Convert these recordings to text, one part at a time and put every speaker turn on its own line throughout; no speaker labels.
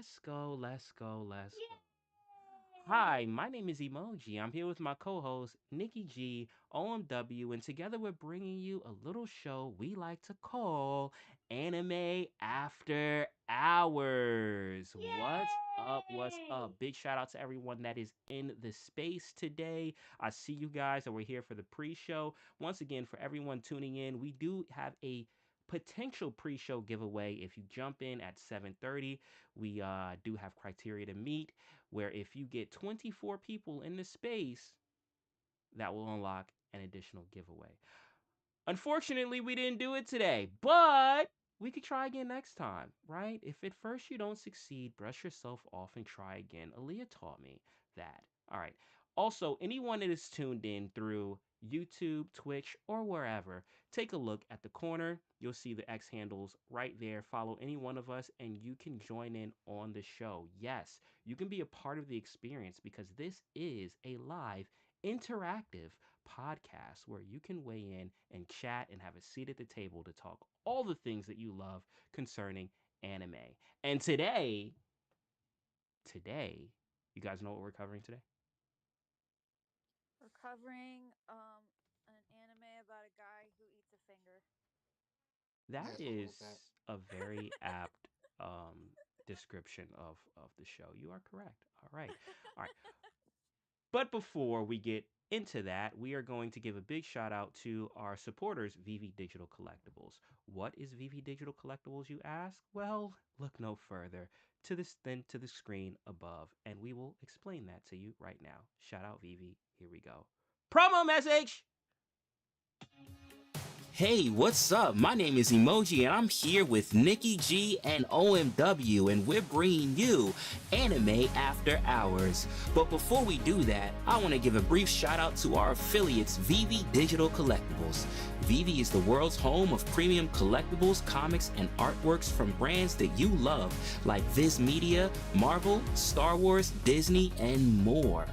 Let's go, let's go, let's go. Hi,
Yay!
my name is Emoji. I'm here with my co host, Nikki G, OMW, and together we're bringing you a little show we like to call Anime After Hours. What's up? What's up?
Yay!
Big shout out to everyone that is in the space today. I see you guys, and we're here for the pre show. Once again, for everyone tuning in, we do have a potential pre-show giveaway if you jump in at 7:30. We do have criteria to meet where if you get 24 people in the space, that will unlock an additional giveaway. Unfortunately, we didn't do it today, but we could try again next time, right? If at first you don't succeed, brush yourself off and try again. Aaliyah taught me that. All right. Also, anyone that is tuned in through YouTube, Twitch, or wherever, take a look at the corner. You'll see the X handles right there. Follow any one of us, and you can join in on the show. Yes, you can be a part of the experience because this is a live, interactive podcast where you can weigh in and chat and have a seat at the table to talk all the things that you love concerning anime. And today, you guys know what we're covering today?
We're covering an anime about a guy who eats a finger.
That
Yeah, I'll go
is
with that.
a very apt description of the show. You are correct. All right. All right. But before we get into that, we are going to give a big shout out to our supporters, VV Digital Collectibles. What is VV Digital Collectibles, you ask? Well, look no further to the screen above, and we will explain that to you right now. Shout out VV. Here we go. Promo message. Hey, what's up? My name is Emoji, and I'm here with Nikki G and OMW, and we're bringing you Anime After Hours. But before we do that, I want to give a brief shout out to our affiliates, VV Digital Collectibles. VV is the world's home of premium collectibles, comics, and artworks from brands that you love, like Viz Media, Marvel, Star Wars, Disney, and more.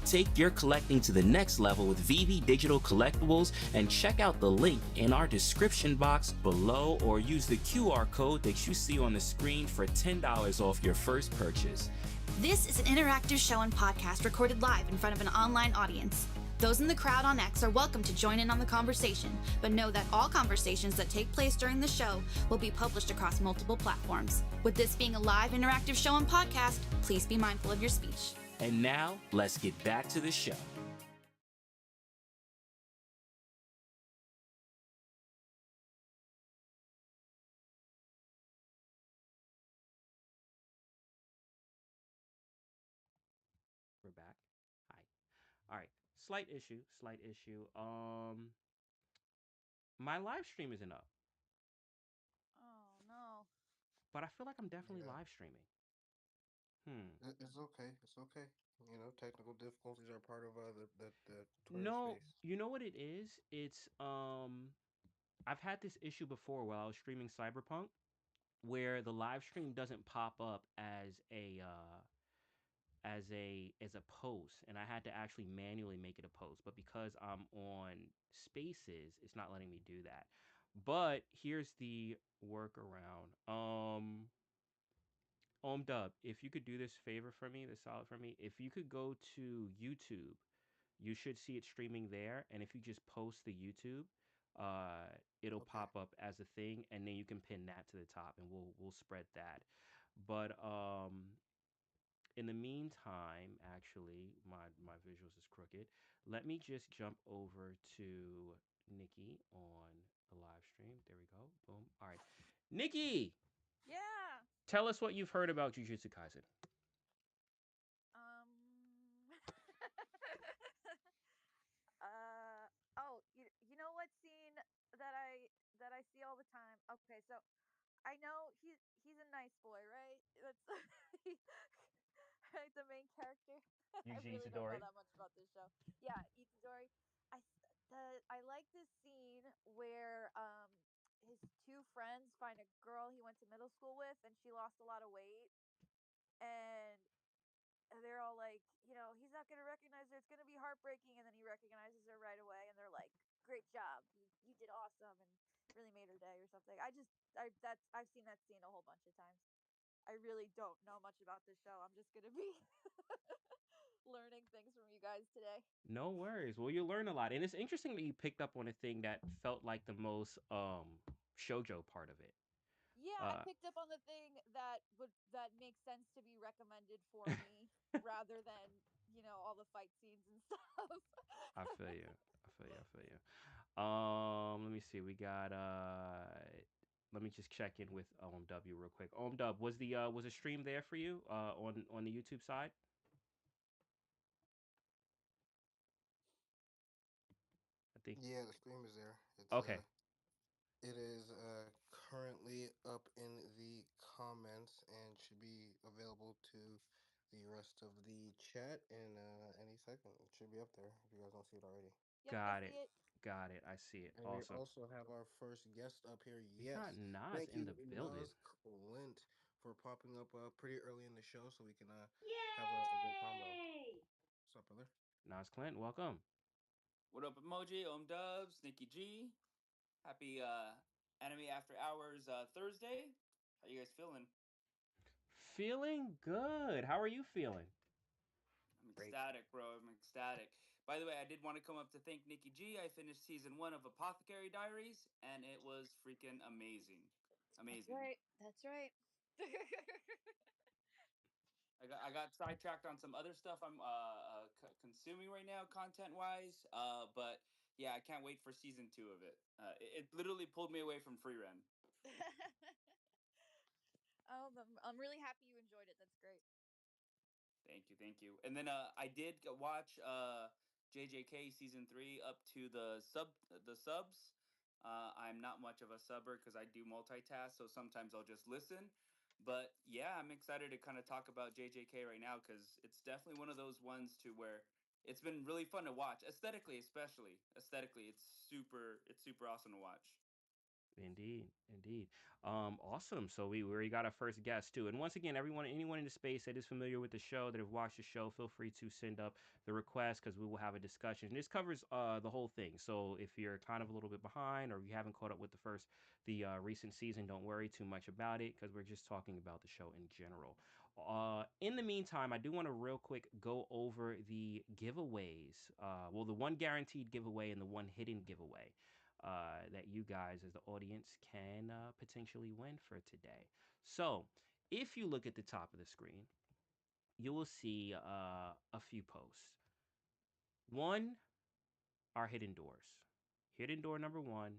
Take your collecting to the next level with VV Digital Collectibles and check out the link in our description box below or use the QR code that you see on the screen for $10 off your first purchase.
This is an interactive show and podcast recorded live in front of an online audience. Those in the crowd on X are welcome to join in on the conversation, but know that all conversations that take place during the show will be published across multiple platforms. With this being a live interactive show and podcast, please be mindful of your speech.
And now, let's get back to the show. We're back. Hi. All right. Slight issue. Slight issue. My live stream isn't up,
Oh no.
but I feel like I'm definitely
Yeah,
live streaming. Hmm.
it's okay. It's okay. You know, technical difficulties are part of the Twitter
No,
space.
you know what it is? It's I've had this issue before while I was streaming Cyberpunk where the live stream doesn't pop up as a post, and I had to actually manually make it a post. But because I'm on Spaces, it's not letting me do that. But here's the workaround. Dub, if you could do this favor for me, this solid for me, if you could go to YouTube, you should see it streaming there. And if you just post the YouTube, it'll
Okay.
pop up as a thing, and then you can pin that to the top, and we'll spread that. But in the meantime, actually, my visuals is crooked. Let me just jump over to Nikki on the live stream. There we go. Boom. All right, Nikki,
Yeah.
tell us what you've heard about Jujutsu Kaisen.
Um. you know what scene that I see all the time? Okay, so I know he's a nice boy, right? That's right, the main character. I
Yuji
really don't know
Itadori.
that much about this show. Yeah, Itadori. I like this scene where his two friends find a girl he went to middle school with, and she lost a lot of weight, and they're all like, he's not gonna recognize her. It's gonna be heartbreaking, and then he recognizes her right away, and they're like, "Great job, you did awesome," and really made her day or something. I've seen that scene a whole bunch of times. I really don't know much about this show. I'm just gonna be learning things from you guys today.
No worries. Well, you learn a lot, and it's interesting that you picked up on a thing that felt like the most shojo part of it.
Yeah, I
Uh,
picked up on the thing that makes sense to be recommended for me rather than all the fight scenes and stuff.
I feel you. I feel you. I feel you. Let me see. We got let me just check in with W real quick. Dub, was the stream there for you on the YouTube side? I think.
Yeah, the stream is there.
Okay.
It is currently up in the comments and should be available to the rest of the chat in any second. It should be up there if you guys don't see it already.
Yep, I
Got it.
see it.
Got it. I see it.
And we
Awesome.
also have our first guest up here.
We got
Yes.
Nas
Thank
in
you,
the building.
Nas Clint, for popping up pretty early in the show so we can have a good combo. What's up, brother?
Nas Clint, welcome.
What up, emoji? Dubs, Nikki G. Happy Anime After Hours Thursday. How you guys feeling?
Feeling good. How are you feeling?
I'm
Great.
ecstatic, bro. I'm ecstatic. By the way, I did want to come up to thank Nikki G. I finished season 1 of Apothecary Diaries, and it was freaking amazing.
That's
Amazing.
right. That's right.
I got sidetracked on some other stuff I'm consuming right now, content wise. But yeah, I can't wait for season 2 of it. It literally pulled me away from free run.
I'm really happy you enjoyed it. That's great.
Thank you, thank you. And then I did watch JJK season 3 up to the subs. I'm not much of a subber because I do multitask, so sometimes I'll just listen. But yeah, I'm excited to kind of talk about JJK right now because it's definitely one of those ones to where it's been really fun to watch, aesthetically, especially aesthetically. It's super awesome to watch.
Indeed, indeed. Awesome. So we already got our first guest too. And once again, anyone in the space that is familiar with the show, that have watched the show, feel free to send up the request because we will have a discussion. And this covers the whole thing. So if you're kind of a little bit behind or you haven't caught up with the recent season, don't worry too much about it because we're just talking about the show in general. In the meantime, I do want to real quick go over the giveaways. Well, the one guaranteed giveaway and the one hidden giveaway that you guys, as the audience, can potentially win for today. So, if you look at the top of the screen, you will see a few posts. One are hidden doors. Hidden door number one,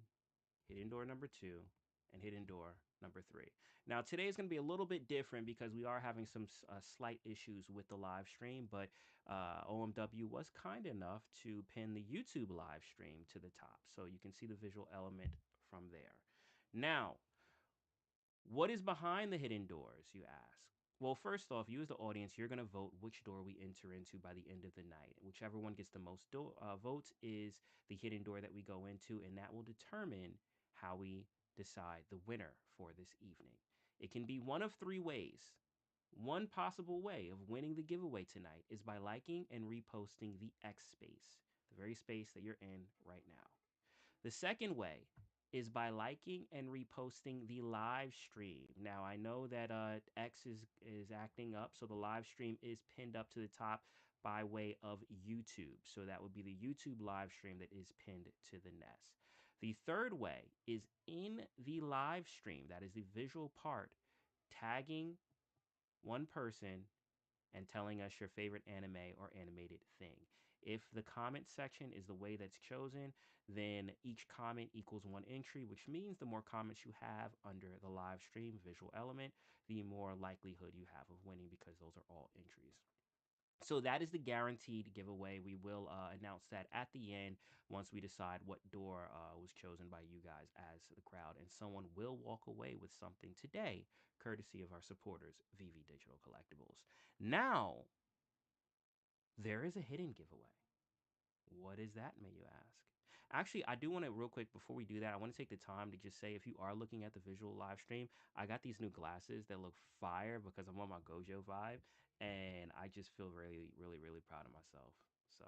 hidden door number two, and hidden door number three. Now, today is going to be a little bit different because we are having some slight issues with the live stream, but OMW was kind enough to pin the YouTube live stream to the top. So you can see the visual element from there. Now, what is behind the hidden doors, you ask? Well, first off, you as the audience, you're going to vote which door we enter into by the end of the night. Whichever one gets the most votes is the hidden door that we go into, and that will determine how we decide the winner for this evening. It can be one of three ways. One possible way of winning the giveaway tonight is by liking and reposting the X space, the very space that you're in right now. The second way is by liking and reposting the live stream. Now I know that X is acting up, so the live stream is pinned up to the top by way of YouTube. So that would be the YouTube live stream that is pinned to the nest. The third way is in the live stream. That is the visual part, tagging one person and telling us your favorite anime or animated thing. If the comment section is the way that's chosen, then each comment equals one entry, which means the more comments you have under the live stream visual element, the more likelihood you have of winning because those are all entries. So that is the guaranteed giveaway. We will announce that at the end once we decide what door was chosen by you guys as the crowd. And someone will walk away with something today, courtesy of our supporters, VV Digital Collectibles. Now, there is a hidden giveaway. What is that, may you ask? Actually, I do want to, real quick, before we do that, I want to take the time to just say if you are looking at the visual live stream, I got these new glasses that look fire because I'm on my Gojo vibe, and I just feel really, really, really proud of myself. So,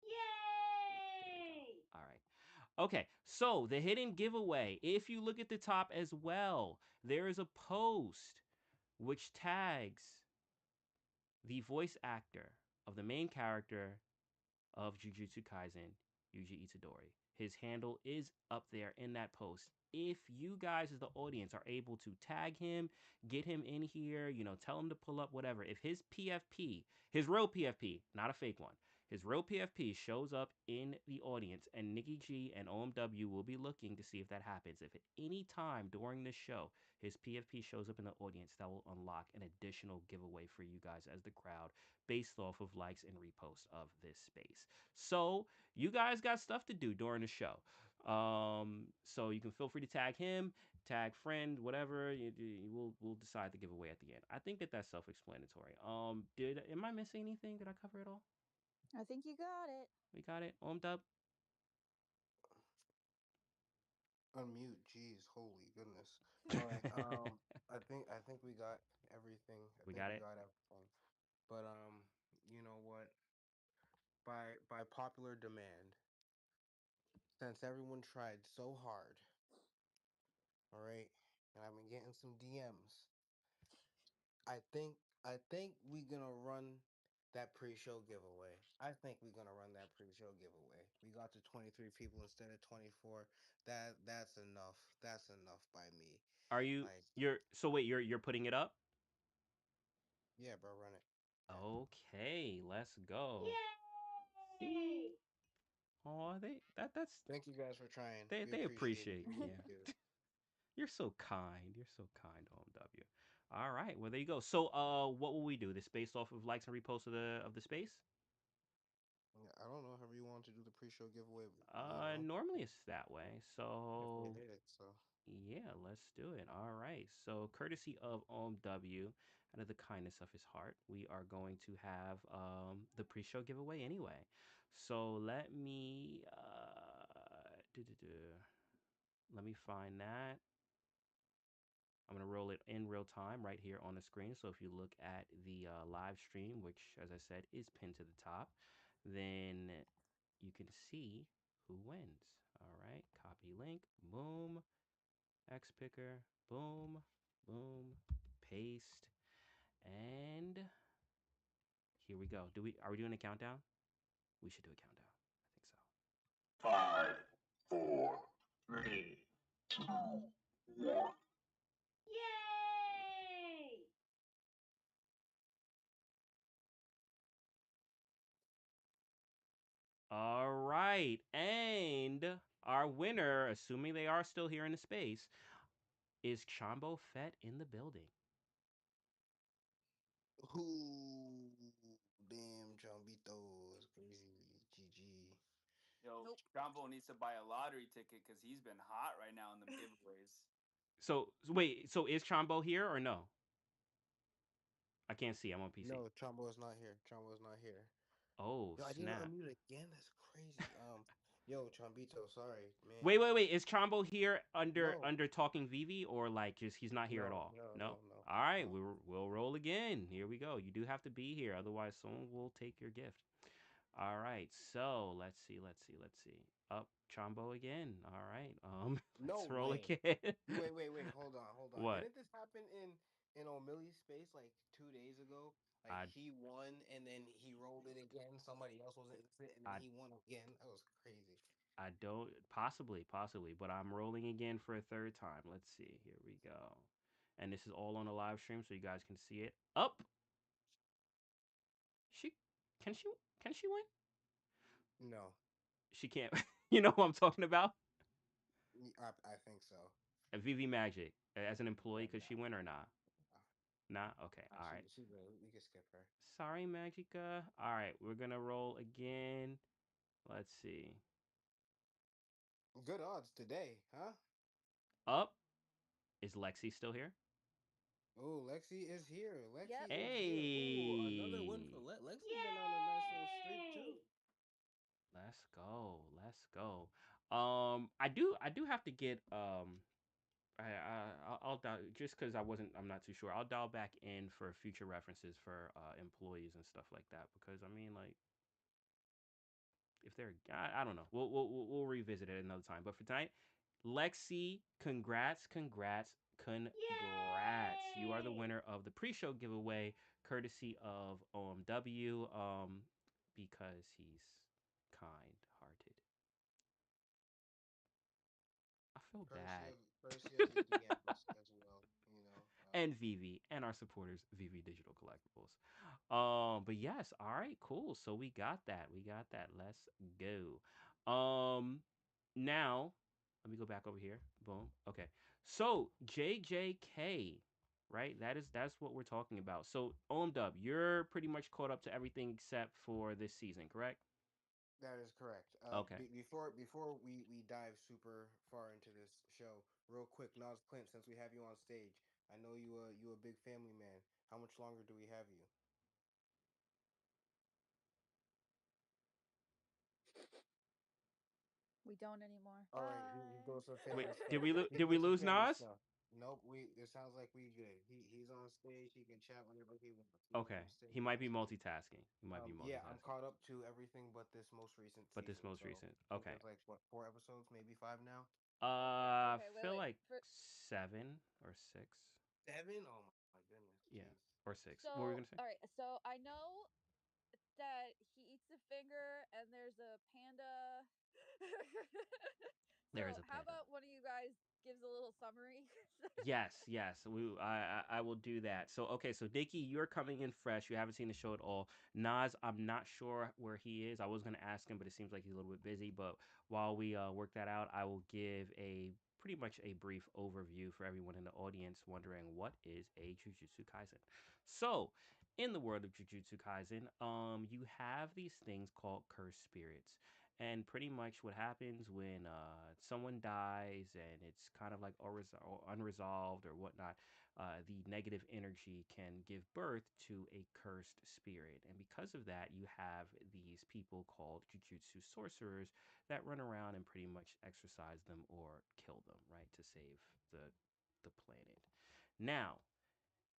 there we go. All right. Okay, so the hidden giveaway. If you look at the top as well, there is a post which tags the voice actor of the main character of Jujutsu Kaisen, Yuji Itadori. His handle is up there in that post. If you guys, as the audience, are able to tag him, get him in here, tell him to pull up, whatever. If his PFP, his real PFP, not a fake one, his real PFP shows up in the audience, and Nikki G and OMW will be looking to see if that happens. If at any time during this show his PFP shows up in the audience, that will unlock an additional giveaway for you guys as the crowd based off of likes and reposts of this space. So you guys got stuff to do during the show. So you can feel free to tag him, tag friend, whatever. We'll decide the giveaway at the end. I think that that's self-explanatory. Did am I missing anything? Did I cover it all?
I think you got it.
We got it. Dub.
Unmute. Jeez, holy goodness. All right. I think we got everything. I
We
think
got
we
it.
got everything. But you know what? By popular demand, since everyone tried so hard, all right, and I've been getting some DMs. I think we're gonna run that pre-show giveaway. I think we're gonna run that pre-show giveaway. We got to 23 people instead of 24. That's enough. That's enough by me.
Are you
Like,
you're so wait, you're putting it up?
yeah, bro, run it. Yeah.
Okay, let's go. See? Oh, that's
Thank you guys for trying. We
they
appreciate it.
appreciate.
We
Yeah.
really do.
You're so kind. You're so kind, OMW. All right, well there you go. So what will we do? This based off of likes and reposts of the space?
Yeah, I don't know. However you want to do the pre-show giveaway later on.
Normally it's that way.
If they
So
hit it, so
yeah, let's do it. All right. So courtesy of OMW, out of the kindness of his heart, we are going to have the pre-show giveaway anyway. So let me find that. I'm going to roll it in real time right here on the screen. So if you look at the live stream, which, as I said, is pinned to the top, then you can see who wins. All right. Copy link. Boom. X picker. Boom. Boom. Paste. And here we go. Are we doing a countdown? We should do a countdown. I think so.
5, 4, 3, 2, 1. Yay!
All right. And our winner, assuming they are still here in the space, is Chambo Fett in the building.
Ooh, damn, Jombito is crazy. GG.
Yo,
Nope.
Jumbo needs to buy a lottery ticket because he's been hot right now in the giveaways.
So wait, so is Chambo here or no? I can't see. I'm on PC.
No, Chombo is not here. Chombo is not here.
Oh,
Yo, I didn't
snap.
unmute again. That's crazy. Yo, Chombito, sorry, man.
Wait. Is Chombo here under
No,
under talking Vivi or like just he's not here at
no,
all?
no,
No.
no, no,
All right,
no.
we'll roll again. Here we go. You do have to be here, otherwise someone will take your gift. All right. So let's see. Up Chombo again. All right.
No
Let's roll
way.
again.
Wait. Hold on.
What?
Didn't this happen in O'Malley's space like 2 days ago? Like
I
he won and then he rolled it again. Somebody else was innocent and then
I
he won again. That was crazy.
I don't possibly, but I'm rolling again for a third time. Let's see. Here we go. And this is all on a live stream so you guys can see it. Up. She can she can she win?
No,
She can't. You know who I'm talking about?
I think so.
Vivi Magic as an employee,
But
could she win or not? Nah. Okay. All right.
she good. We can skip her.
Sorry, Magica. All right, we're gonna roll again. Let's see.
Good odds today, huh?
Up. Is Lexi still here?
Oh, Lexi is here. Lexi
Yep.
is here. Ooh, another win
Hey.
for Lexi. Been on a nice little streak too.
Let's go. Let's go. I do have to get I'll dial just because I'm not too sure. I'll dial back in for future references for employees and stuff like that because I mean like if they're I don't know we'll revisit it another time. But for tonight, Lexi, congrats, Congrats. You are the winner of the pre show giveaway, courtesy of OMW, because he's kind hearted. I feel bad.
Courtesy of the DM as well. You know,
And Vivi and our supporters, Vivi Digital Collectibles. But yes, all right, cool. So we got that. We got that. Let's go. Now let me go back over here. Boom. Okay. So JJK, right? That's what we're talking about. So Dub, you're pretty much caught up to everything except for this season, correct?
that is correct.
Okay.
Before we dive super far into this show, real quick, Nas Clint, since we have you on stage, I know you a big family man. How much longer do we have you?
We don't anymore.
All right, he
Bye.
goes for
Wait,
family
did
stuff.
we
He
did we
goes for
lose
family
Nas?
stuff. Nope, we. It sounds like we good. He's on stage. He can chat whenever he wants. You know
Okay.
what I'm saying?
He
You know
might
what
be
I'm saying?
multitasking. He might be
Yeah, I'm
multitasking.
caught up to everything but this most recent
But this
season.
most
So
recent.
I think
Okay.
there's like what 4 episodes, maybe 5 now.
I
Okay, wait,
feel
wait.
like
For
7 or 6.
7? Oh my goodness,
Yeah,
jeez.
or 6. What were you
so,
gonna say?
all right. So I know that he eats a finger, and there's a panda.
There is
So
a
how
panda.
about one of you guys gives a little summary?
Yes, yes. I will do that. So okay, so Nikki, you're coming in fresh. You haven't seen the show at all. Nas, I'm not sure where he is. I was gonna ask him, but it seems like he's a little bit busy. But while we work that out, I will give a pretty much a brief overview for everyone in the audience wondering what is a Jujutsu Kaisen. So, in the world of Jujutsu Kaisen, you have these things called cursed spirits. And pretty much what happens when someone dies and it's kind of like or unresolved or whatnot, the negative energy can give birth to a cursed spirit. And because of that, you have these people called jujutsu sorcerers that run around and pretty much exorcise them or kill them, right, to save the planet. Now,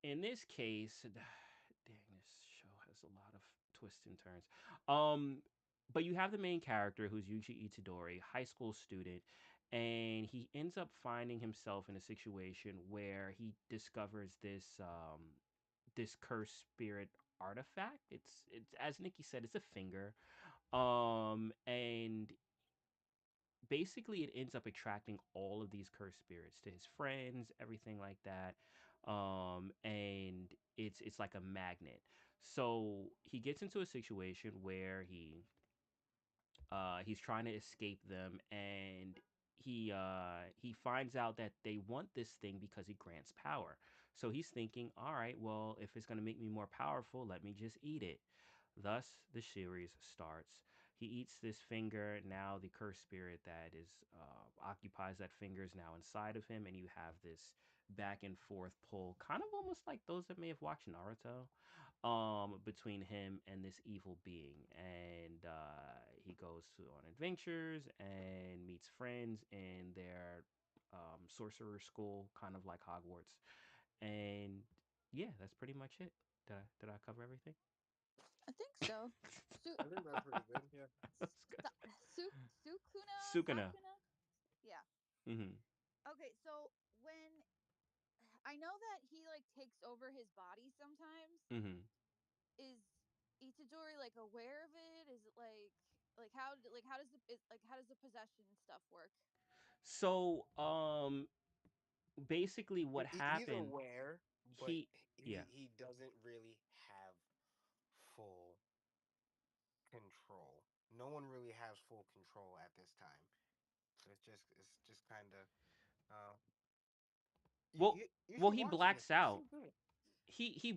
in this case, dang, this show has a lot of twists and turns. Um, but you have the main character who's Yuji Itadori, high school student, and he ends up finding himself in a situation where he discovers this cursed spirit artifact. It's as Nikki said, it's a finger. And basically it ends up attracting all of these cursed spirits to his friends, everything like that. And it's like a magnet. So he gets into a situation where he's trying to escape them, and he finds out that they want this thing because it grants power. So he's thinking, all right, well, if it's going to make me more powerful, let me just eat it. Thus the series starts. He eats this finger. Now the cursed spirit that is occupies that finger is now inside of him, and you have this back and forth pull, kind of almost like those that may have watched Naruto, between him and this evil being. And he goes to on adventures and meets friends in their sorcerer school, kind of like Hogwarts. And yeah, that's pretty much it. Did I cover everything?
I think so. Su-
I think that's pretty good. Yeah.
That's good.
Sukuna,
Sukuna.
Sakuna. Yeah.
Mm-hmm.
Okay, so when I know that he like takes over his body sometimes,
Mm-hmm.
is Itadori like aware of it? Is it like how does how does the possession stuff work?
So basically what
He's
happened,
aware, but
he yeah.
he doesn't really have full control. No one really has full control at this time. It's just kind of uh,
Well
you
well
should
he
watch it.
blacks
It's
out.
so good.
He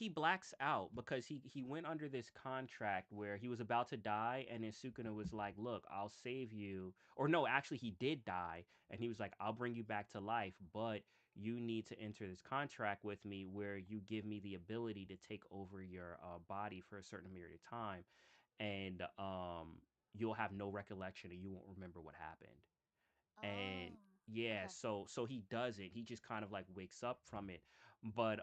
blacks out because he went under this contract where he was about to die, and then Sukuna was like, "Look, I'll save you." Or no, actually he did die, and he was like, "I'll bring you back to life, but you need to enter this contract with me where you give me the ability to take over your body for a certain period of time, and you'll have no recollection and you won't remember what happened." And
Oh,
yeah,
okay.
so he does it. He just kind of like wakes up from it, but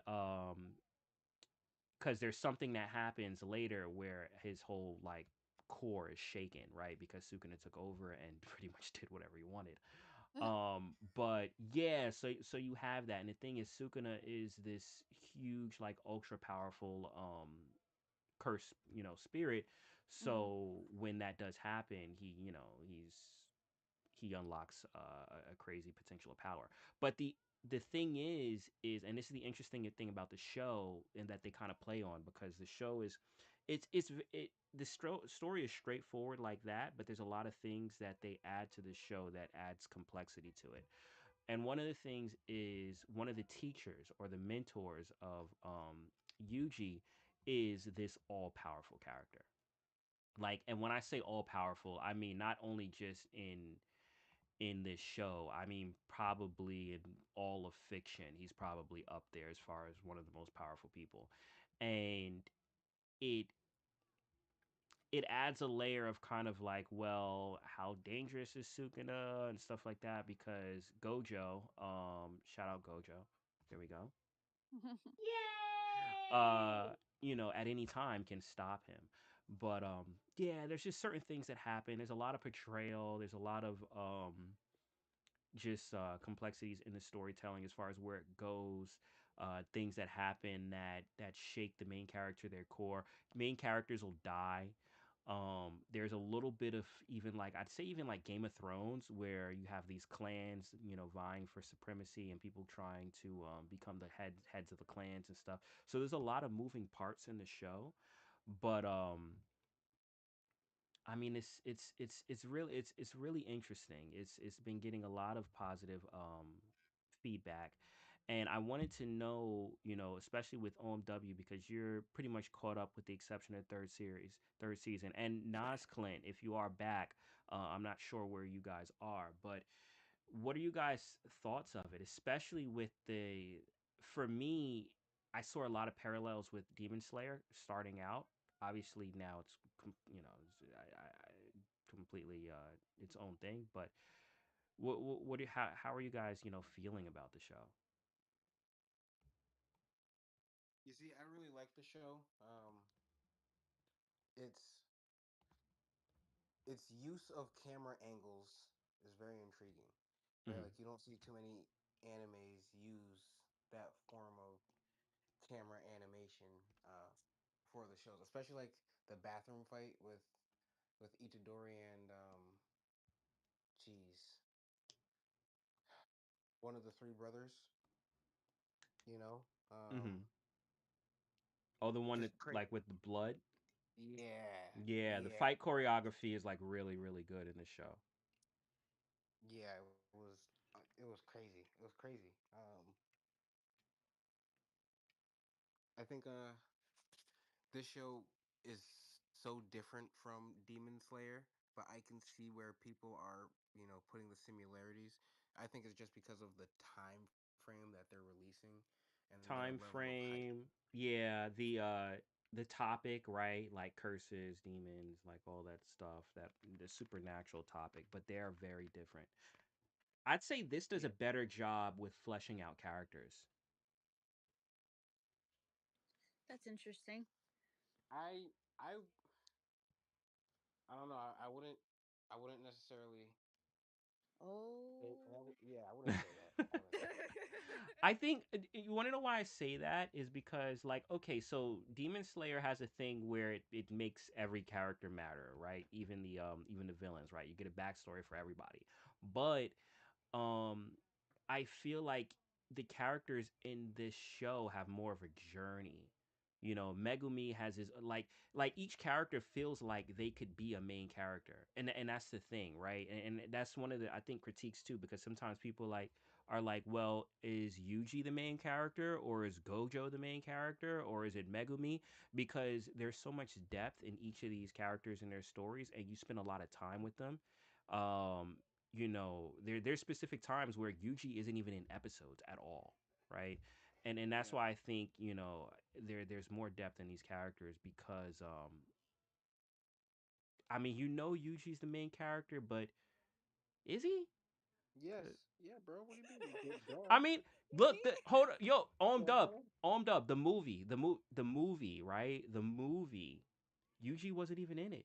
because there's something that happens later where his whole like core is shaken, right? Because Sukuna took over and pretty much did whatever he wanted. But yeah, so you have that, and the thing is, Sukuna is this huge, like ultra powerful curse, spirit.
Mhm.
So when that does happen, he unlocks a crazy potential of power. But the thing is, and this is the interesting thing about the show, and that they kind of play on, because the show is, the story is straightforward like that, but there's a lot of things that they add to the show that adds complexity to it. And one of the things is, one of the teachers or the mentors of Yuji is this all powerful character. Like, and when I say all powerful, I mean not only just in this show. I mean, probably in all of fiction, he's probably up there as far as one of the most powerful people. And it it adds a layer of kind of like, well, how dangerous is Sukuna and stuff like that, because Gojo, shout out Gojo. There we go. Uh, at any time can stop him. But yeah, there's just certain things that happen. There's a lot of portrayal. There's a lot of just complexities in the storytelling as far as where it goes, things that happen that shake the main character, their core. Main characters will die. There's a little bit of, even like, I'd say, even like Game of Thrones, where you have these clans, vying for supremacy, and people trying to become the heads of the clans and stuff. So there's a lot of moving parts in the show, but I mean, it's really interesting. It's been getting a lot of positive feedback, and I wanted to know, especially with OMW, because you're pretty much caught up with the exception of third season, and Nas Clint, if you are back, I'm not sure where you guys are, but what are you guys' thoughts of it, especially with the? For me, I saw a lot of parallels with Demon Slayer starting out. Obviously, now it's completely its own thing. But how are you guys feeling about the show?
You see, I really like the show. Its its use of camera angles is very intriguing, right?
Hmm.
Like you don't see too many animes use that form of camera animation for the shows, especially like the bathroom fight with Itadori and geez, one of the three brothers. You know,
Hmm. Oh, the one that,
just great.
like, with the blood.
Yeah,
Yeah, the
yeah,
fight choreography is like really really good in the show.
yeah. It was crazy. It was crazy. I think this show is so different from Demon Slayer, but I can see where people are, putting the similarities. I think it's just because of the time frame that they're releasing and their
Time
level of hype.
frame, yeah, the topic, right? Like curses, demons, like all that stuff, that the supernatural topic, but they are very different. I'd say this does
Yeah.
a better job with fleshing out characters.
That's interesting.
I don't know. I wouldn't necessarily.
Oh.
Yeah, I wouldn't say that. I wouldn't say that.
I think, you want to know why I say that is because, like, okay, so Demon Slayer has a thing where it makes every character matter, right? Even the villains, right? You get a backstory for everybody. But um I feel like the characters in this show have more of a journey. Megumi has his, like each character feels like they could be a main character. And that's the thing, right? And that's one of the, I think, critiques too, because sometimes people are like, well, is Yuji the main character, or is Gojo the main character, or is it Megumi? Because there's so much depth in each of these characters and their stories, and you spend a lot of time with them. Um, there's specific times where Yuji isn't even in episodes at all, right? And that's
Yeah.
why I think, there's more depth in these characters, because I mean, Yuji's the main character, but is he?
Yes. Yeah, bro. What do you mean?
I
Duh.
mean, look, hold on, yo,
Duh.
Omed up, the movie, right? The movie, Yuji wasn't even in it.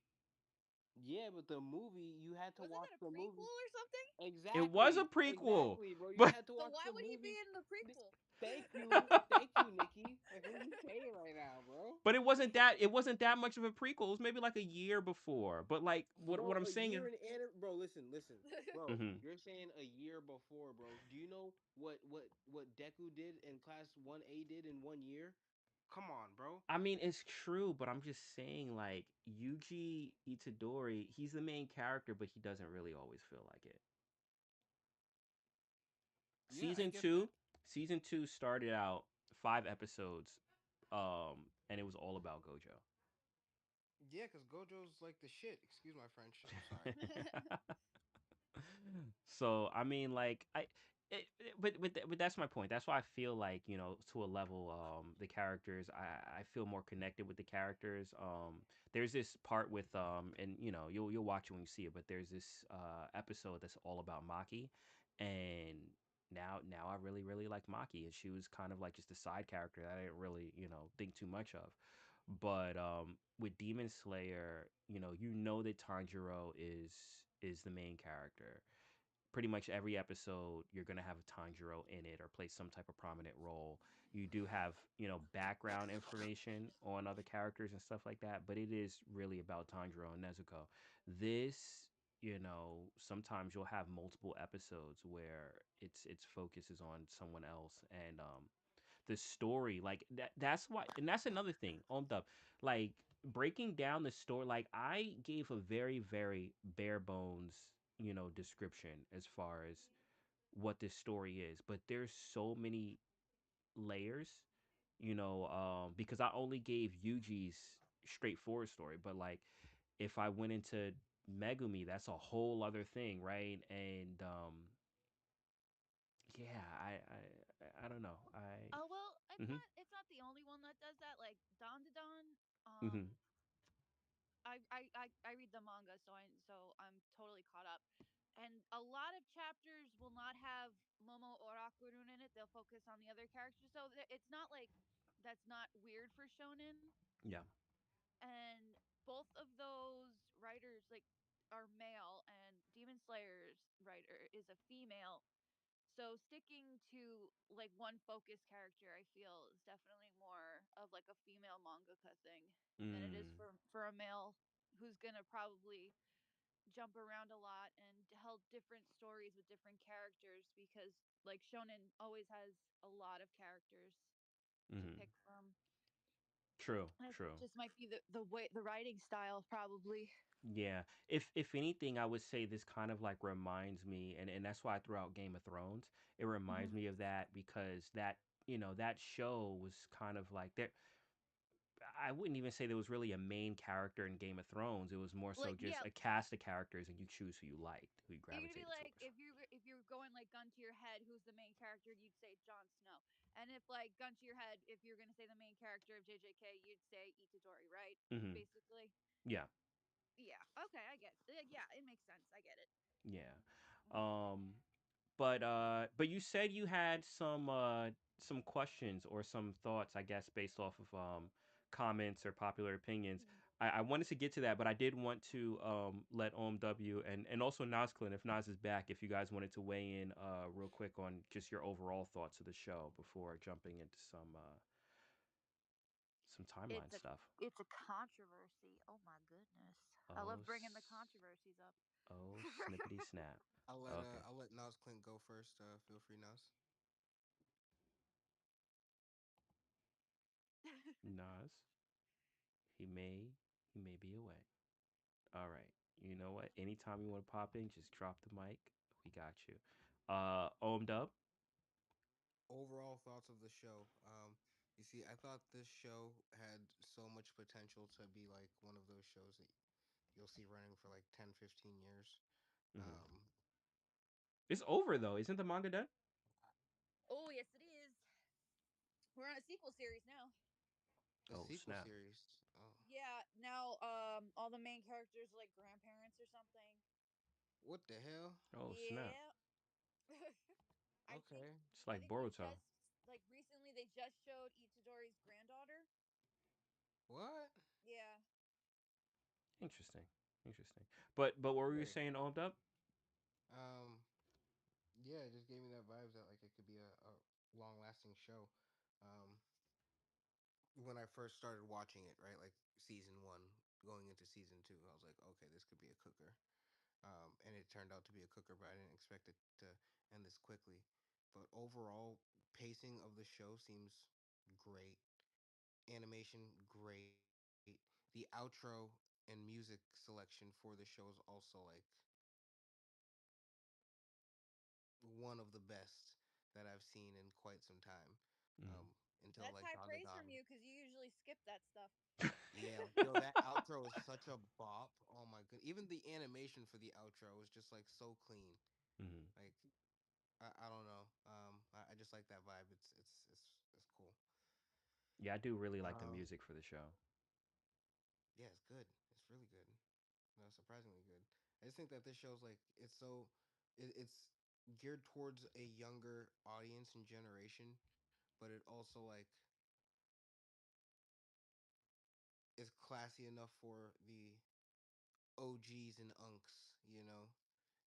Yeah, but the movie you had to
Wasn't
watch
that a
the
prequel
movie.
or something?
It was a
Exactly,
prequel,
exactly, bro. You
but
had to
So
watch
why
the
would he be
movie.
in the prequel?
Thank you, Nikki. Like, what are you saying right now, bro?
it wasn't that much of a prequel. It was maybe like a year before. But like what
Bro,
I'm
a
saying is,
year in bro. Listen, bro.
hmm
You're saying a year before, bro. Do you know what Deku did and Class 1A did in 1 year? Come on, bro.
I mean it's true, but I'm just saying like Yuji Itadori, he's the main character, but he doesn't really always feel like it.
Yeah, I
Season
get that.
two, season two started out 5 episodes, and it was all about Gojo.
Yeah, because Gojo's like the shit. Excuse my French. I'm sorry.
So I mean, like but that's my point. That's why I feel like to a level, the characters. I feel more connected with the characters. There's this part with and you'll watch it when you see it, but there's this episode that's all about Maki, and now I really like Maki, and she was kind of like just a side character that I didn't really think too much of. But with Demon Slayer, that Tanjiro is the main character. Pretty much every episode you're going to have a Tanjiro in it or play some type of prominent role. You do have background information on other characters and stuff like that, but it is really about Tanjiro and Nezuko. This, sometimes you'll have multiple episodes where its focus is on someone else, and the story, like that's why, and that's another thing on the, like, breaking down the story. Like, I gave a very very bare bones description as far as what this story is, but there's so many layers, because I only gave Yuji's straightforward story, but like if I went into Megumi, that's a whole other thing, right? And yeah, I don't know.
Oh well,
Mhm.
it's not the only one that does that. Like Don to Don,
Mhm.
I read the manga, so I'm totally caught up. And a lot of chapters will not have Momo or Akurun in it. They'll focus on the other characters. So it's not like that's not weird for shonen.
Yeah.
And both of those writers like are male, and Demon Slayer's writer is a female. So sticking to like one focus character, I feel is definitely more of like a female mangaka thing than it is
Mm.
for a male who's gonna probably jump around a lot and tell different stories with different characters, because like shonen always has a lot of characters to
Mhm.
pick from.
True.
And it
True.
just might be the way the writing style probably.
Yeah. If anything, I would say this kind of like reminds me, and that's why I threw out Game of Thrones. It reminds
Hmm.
me of that because that show was kind of like there. I wouldn't even say there was really a main character in Game of Thrones. It was more so
Like
just
yeah,
a cast of characters, and you choose who you liked, who you
it could be
gravitated
like
towards.
if you're going like gun to your head, who's the main character? You'd say Jon Snow. And if like gun to your head, if you're gonna say the main character of JJK, you'd say Itadori, right?
Hmm.
Basically.
Yeah.
Yeah. Okay, I get. Yeah, it makes sense. I get it.
Yeah. Um. But you said you had some questions or some thoughts, I guess, based off of comments or popular opinions.
Mhm.
I wanted to get to that, but I did want to let OMW and also Nazklin, if Naz is back, if you guys wanted to weigh in real quick on just your overall thoughts of the show before jumping into some timeline
It's a
stuff.
it's a controversy. Oh my goodness. I
Oh,
love bringing the controversies up.
oh, snippity snap. Okay,
I'll let Nas Clint go first. Feel free, Nas.
Nas, he may be away. All right. You know what? Anytime you want to pop in, just drop the mic. We got you. Om Dub.
Overall thoughts of the show. You see, I thought this show had so much potential to be like one of those shows that you'll see running for like 10, 15 years.
Hmm.
Um,
It's over though. Isn't the manga done?
Oh yes, it is. We're on a sequel series now.
a
Oh
sequel
snap.
series. Oh,
Yeah, now all the main characters are like grandparents or something.
what the hell?
Oh snap.
Yeah. I think
Okay.
It's like
we
Boruto.
just like recently they just showed Itadori's granddaughter.
What?
Yeah.
Interesting. Interesting. But what were you
Very
saying,
cool.
Old Up?
Um, yeah, it just gave me that vibes that like it could be a long lasting show. Um, when I first started watching it, right, like season one, going into season two, I was like, okay, this could be a cooker. And it turned out to be a cooker, but I didn't expect it to end this quickly. But overall, pacing of the show seems great. Animation, great. The outro and music selection for the show is also like one of the best that I've seen in quite some time.
Mm.
Um, until
That's
like
high praise
Dagadan.
from you because you usually skip that stuff.
Yeah, yo, that outro is such a bop. Oh my god. Even the animation for the outro was just like so clean.
Mm.
Like I don't know. I just like that vibe. It's cool.
Yeah, I do really like the
Um,
music for the show.
yeah, it's good. It's really good. No, surprisingly good. I just think that this show's like it's geared towards a younger audience and generation, but it also like is classy enough for the OGs and unks,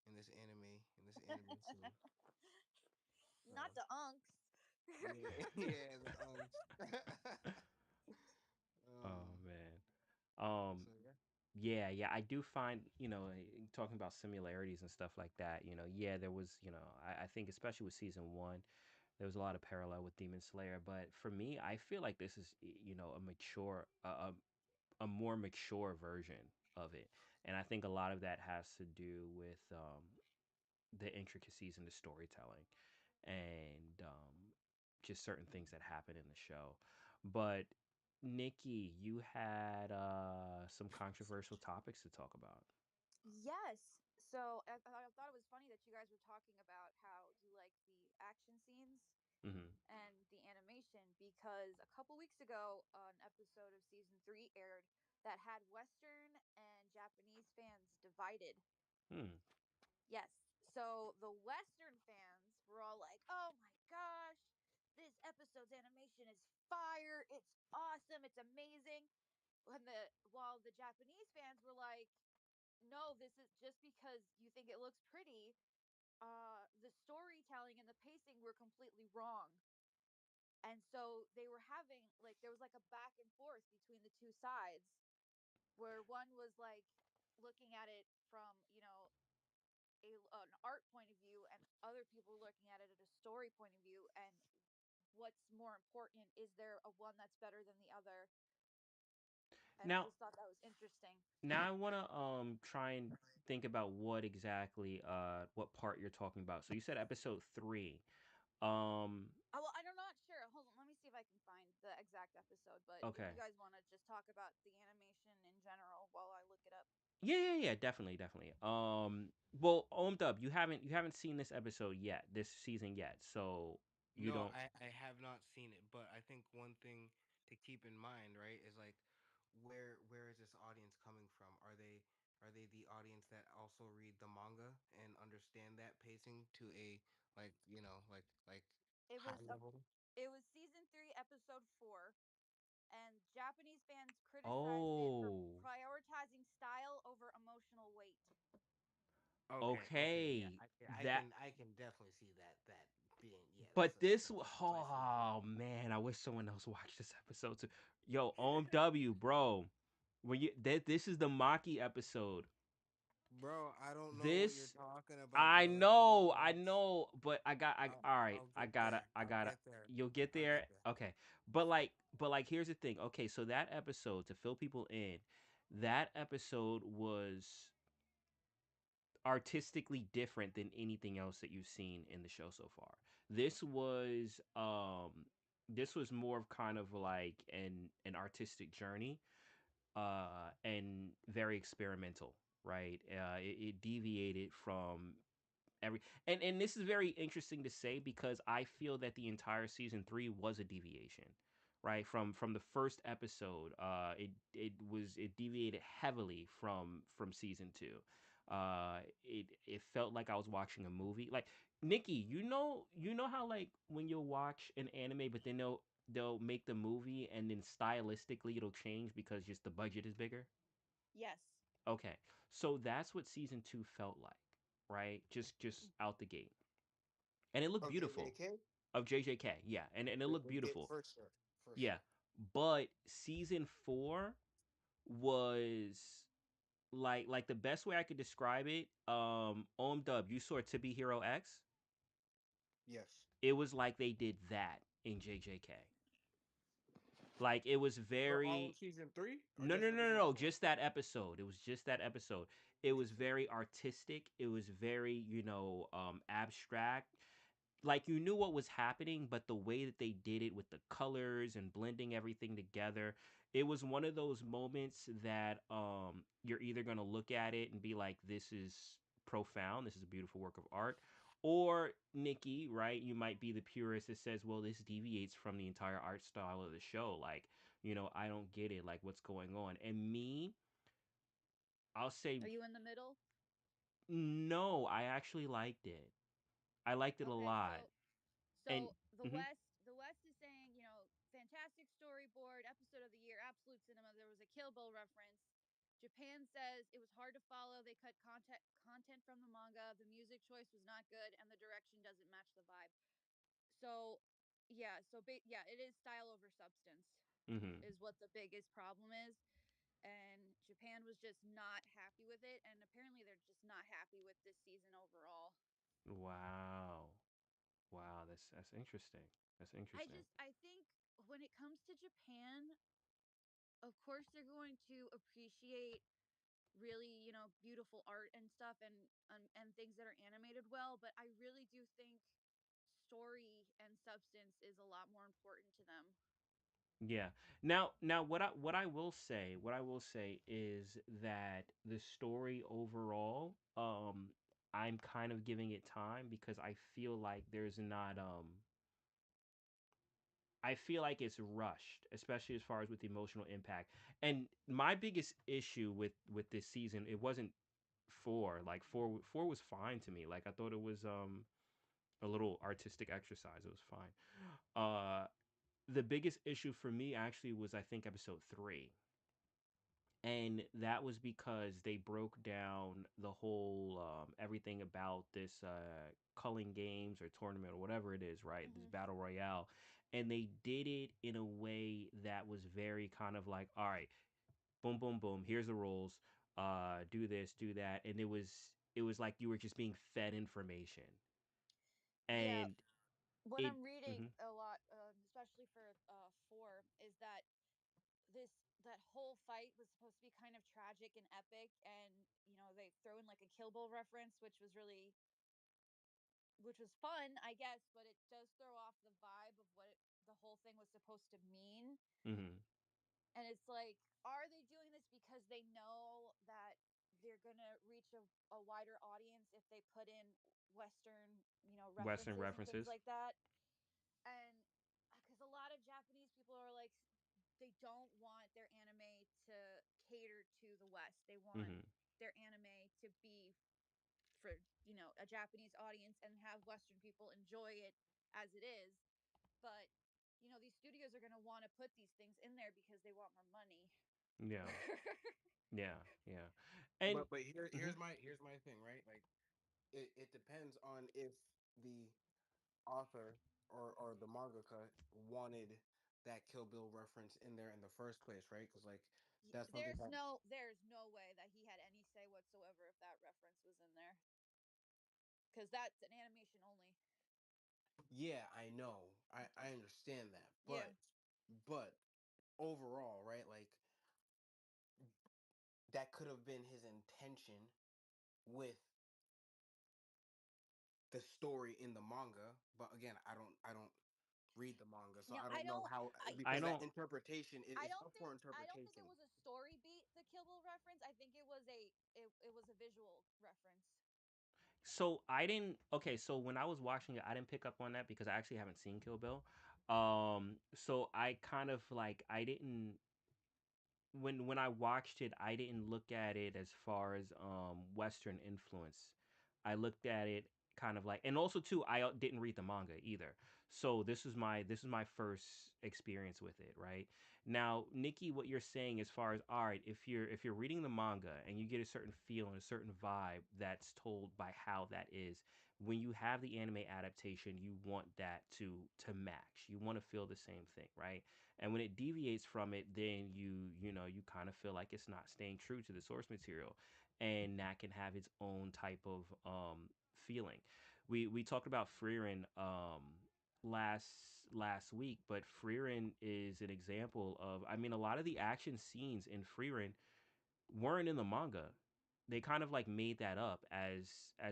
in this anime scene. So
Not the unks.
yeah, yeah, the unks.
Oh
um,
man. Um,
so yeah.
yeah, I do find, talking about similarities and stuff like that, yeah, there was, I think especially with season one, there was a lot of parallel with Demon Slayer. But for me, I feel like this is, a more mature version of it. And I think a lot of that has to do with the intricacies in the storytelling and just certain things that happen in the show. But Nikki, you had some controversial topics to talk about.
Yes. So I thought it was funny that you guys were talking about how you like the action scenes
Hmm.
and the animation because a couple weeks ago, an episode of season three aired that had Western and Japanese fans divided.
Hmm.
Yes. So the Western fans were all like, "Oh my gosh, this episode's animation is fire! It's awesome! It's amazing!" While the Japanese fans were like, "No, this is just because you think it looks pretty. The storytelling and the pacing were completely wrong." And so they were having like there was like a back and forth between the two sides where one was like looking at it from an art point of view and other people were looking at it at a story point of view and what's more important, is there a one that's better than the other? And I
Now,
just thought that was interesting.
now I want to try and think about what part you're talking about. So you said episode 3. Um
Oh, well, I'm not sure. Hold on, let me see if I can find the exact episode. But if
okay.
you guys want to just talk about the animation in general while I look it up.
Yeah, definitely, definitely. Well, Dub, you haven't seen this episode yet, this season yet, so you
No,
don't.
I have not seen it, but I think one thing to keep in mind, right, is like where is this audience coming from? Are they the audience that also read the manga and understand that pacing to a like like
It was
high
a
level?
it was season 3, episode 4, and Japanese fans criticized it for
Oh,
prioritizing style over emotional weight.
Okay, okay, yeah,
okay. That,
I can definitely see that being yeah,
but
that's
this,
a spicy issue.
oh man, I wish someone else watched this episode too. Yo, W, bro, this is the Maki episode.
Bro, I don't know what you're
This,
talking about,
I
bro. Hold
know, I
on.
know, but all right,
I'll get there.
I
I'll
gotta,
get there.
you'll get
I'll
there.
get there.
Okay. But like, here's the thing. Okay. So that episode, to fill people in, that episode was artistically different than anything else that you've seen in the show so far. This was, this was more of kind of like an artistic journey, and very experimental, right? It deviated from and this is very interesting to say because I feel that the entire season 3 was a deviation, right? From the first episode, it deviated heavily from season 2. It felt like I was watching a movie. Like, Nikki, you know how, like, when you'll watch an anime but then they'll make the movie and then stylistically it'll change because just the budget is bigger.
Yes.
Okay, so that's what season two felt like, right? Just out the gate, and it looked
Of
beautiful.
JJK.
Of JJK, yeah, and it looked beautiful,
For sure, for
yeah.
sure.
But season four was like the best way I could describe it. Dub, you saw To Be Hero X.
Yes.
It was like they did that in JJK. Like it was
For all of
very
season three or
no
just
no no no
episode
no
four?
just that episode. It was just that episode. It was
Interesting.
very artistic. It was very abstract. Like you knew what was happening, but the way that they did it with the colors and blending everything together, it was one of those moments that you're either gonna look at it and be like, "This is profound. This is a beautiful work of art," or Nikki, right? You might be the purist that says, "Well, this deviates from the entire art style of the show. Like, I don't get it. Like, what's going on?" And me, I'll say
Are you in the middle?
no. I actually liked it. I liked it a
Okay,
lot,
so
and. Mhm.
The West is saying, fantastic storyboard, episode of the year, absolute cinema. There was a Kill Bill reference. Japan says it was hard to follow. They cut content from the manga. The music choice was not good, and the direction doesn't match the vibe. So, yeah, yeah, it is style over substance
Mhm.
is what the biggest problem is. And Japan was just not happy with it, and apparently they're just not happy with this season overall.
Wow. Wow, that's interesting. That's interesting.
I think when it comes to Japan, of course they're going to appreciate really, beautiful art and stuff, and things that are animated well, but I really do think story and substance is a lot more important to them.
Yeah. Now what I will say is that the story overall, I'm kind of giving it time because I feel like there's not I feel like it's rushed, especially as far as with the emotional impact. And my biggest issue with this season, it wasn't four. Like four was fine to me. Like I thought it was a little artistic exercise. It was fine. The biggest issue for me actually was I think episode three, and that was because they broke down the whole everything about this culling games or tournament or whatever it is, right? This
Mm-hmm.
battle royale, and they did it in a way that was very kind of like, all right, boom, boom, boom. Here's the rules. Do this, do that, and it was like you were just being fed information,
Yeah,
and
what
it.
I'm reading
Mhm.
a lot, especially for four, is that this that whole fight was supposed to be kind of tragic and epic, and they throw in like a Kill Bill reference, which was fun, I guess, but it does throw off the vibe of what the whole thing was supposed to mean.
Mhm.
And it's like, are they doing this because they know that they're gonna reach a wider audience if they put in Western,
Western
references and things
references.
like that? And because a lot of Japanese people are like, they don't want their anime to cater to the West. They want
Mhm.
their anime to be for a Japanese audience and have Western people enjoy it as it is. But these studios are going to want to put these things in there because they want more money.
Yeah. Yeah. Yeah. And.
But
Mhm.
here's my thing, right? Like it depends on if the author or the mangaka wanted that Kill Bill reference in there in the first place, right? Because like that's something that
There's no way that he had any say whatsoever if that reference was in there, because that's an animation only.
yeah, I know. I understand that.
Yeah.
But overall, right? Like that could have been his intention with the story in the manga. But again, I don't read the manga, so
No,
I
I
don't know
don't.
how
I
because that
don't.
interpretation is up for
I don't think it
interpretation.
was a story beat, the Kill Bill reference. I think it was a visual reference.
So I didn't. Okay, so when I was watching it, I didn't pick up on that because I actually haven't seen Kill Bill. So I kind of like I didn't when I watched it, I didn't look at it as far as Western influence. I looked at it kind of like, and also too, I didn't read the manga either, so this is my first experience with it, right? Now, Nikki, what you're saying as far as, all right, if you're reading the manga and you get a certain feel and a certain vibe that's told by how that is, when you have the anime adaptation, you want that to match, you want to feel the same thing, right? And when it deviates from it, then you kind of feel like it's not staying true to the source material, and that can have its own type of feeling. We talked about Frieren last last week, but Frieren is an example of, I mean, a lot of the action scenes in Frieren weren't in the manga. They kind of like made that up as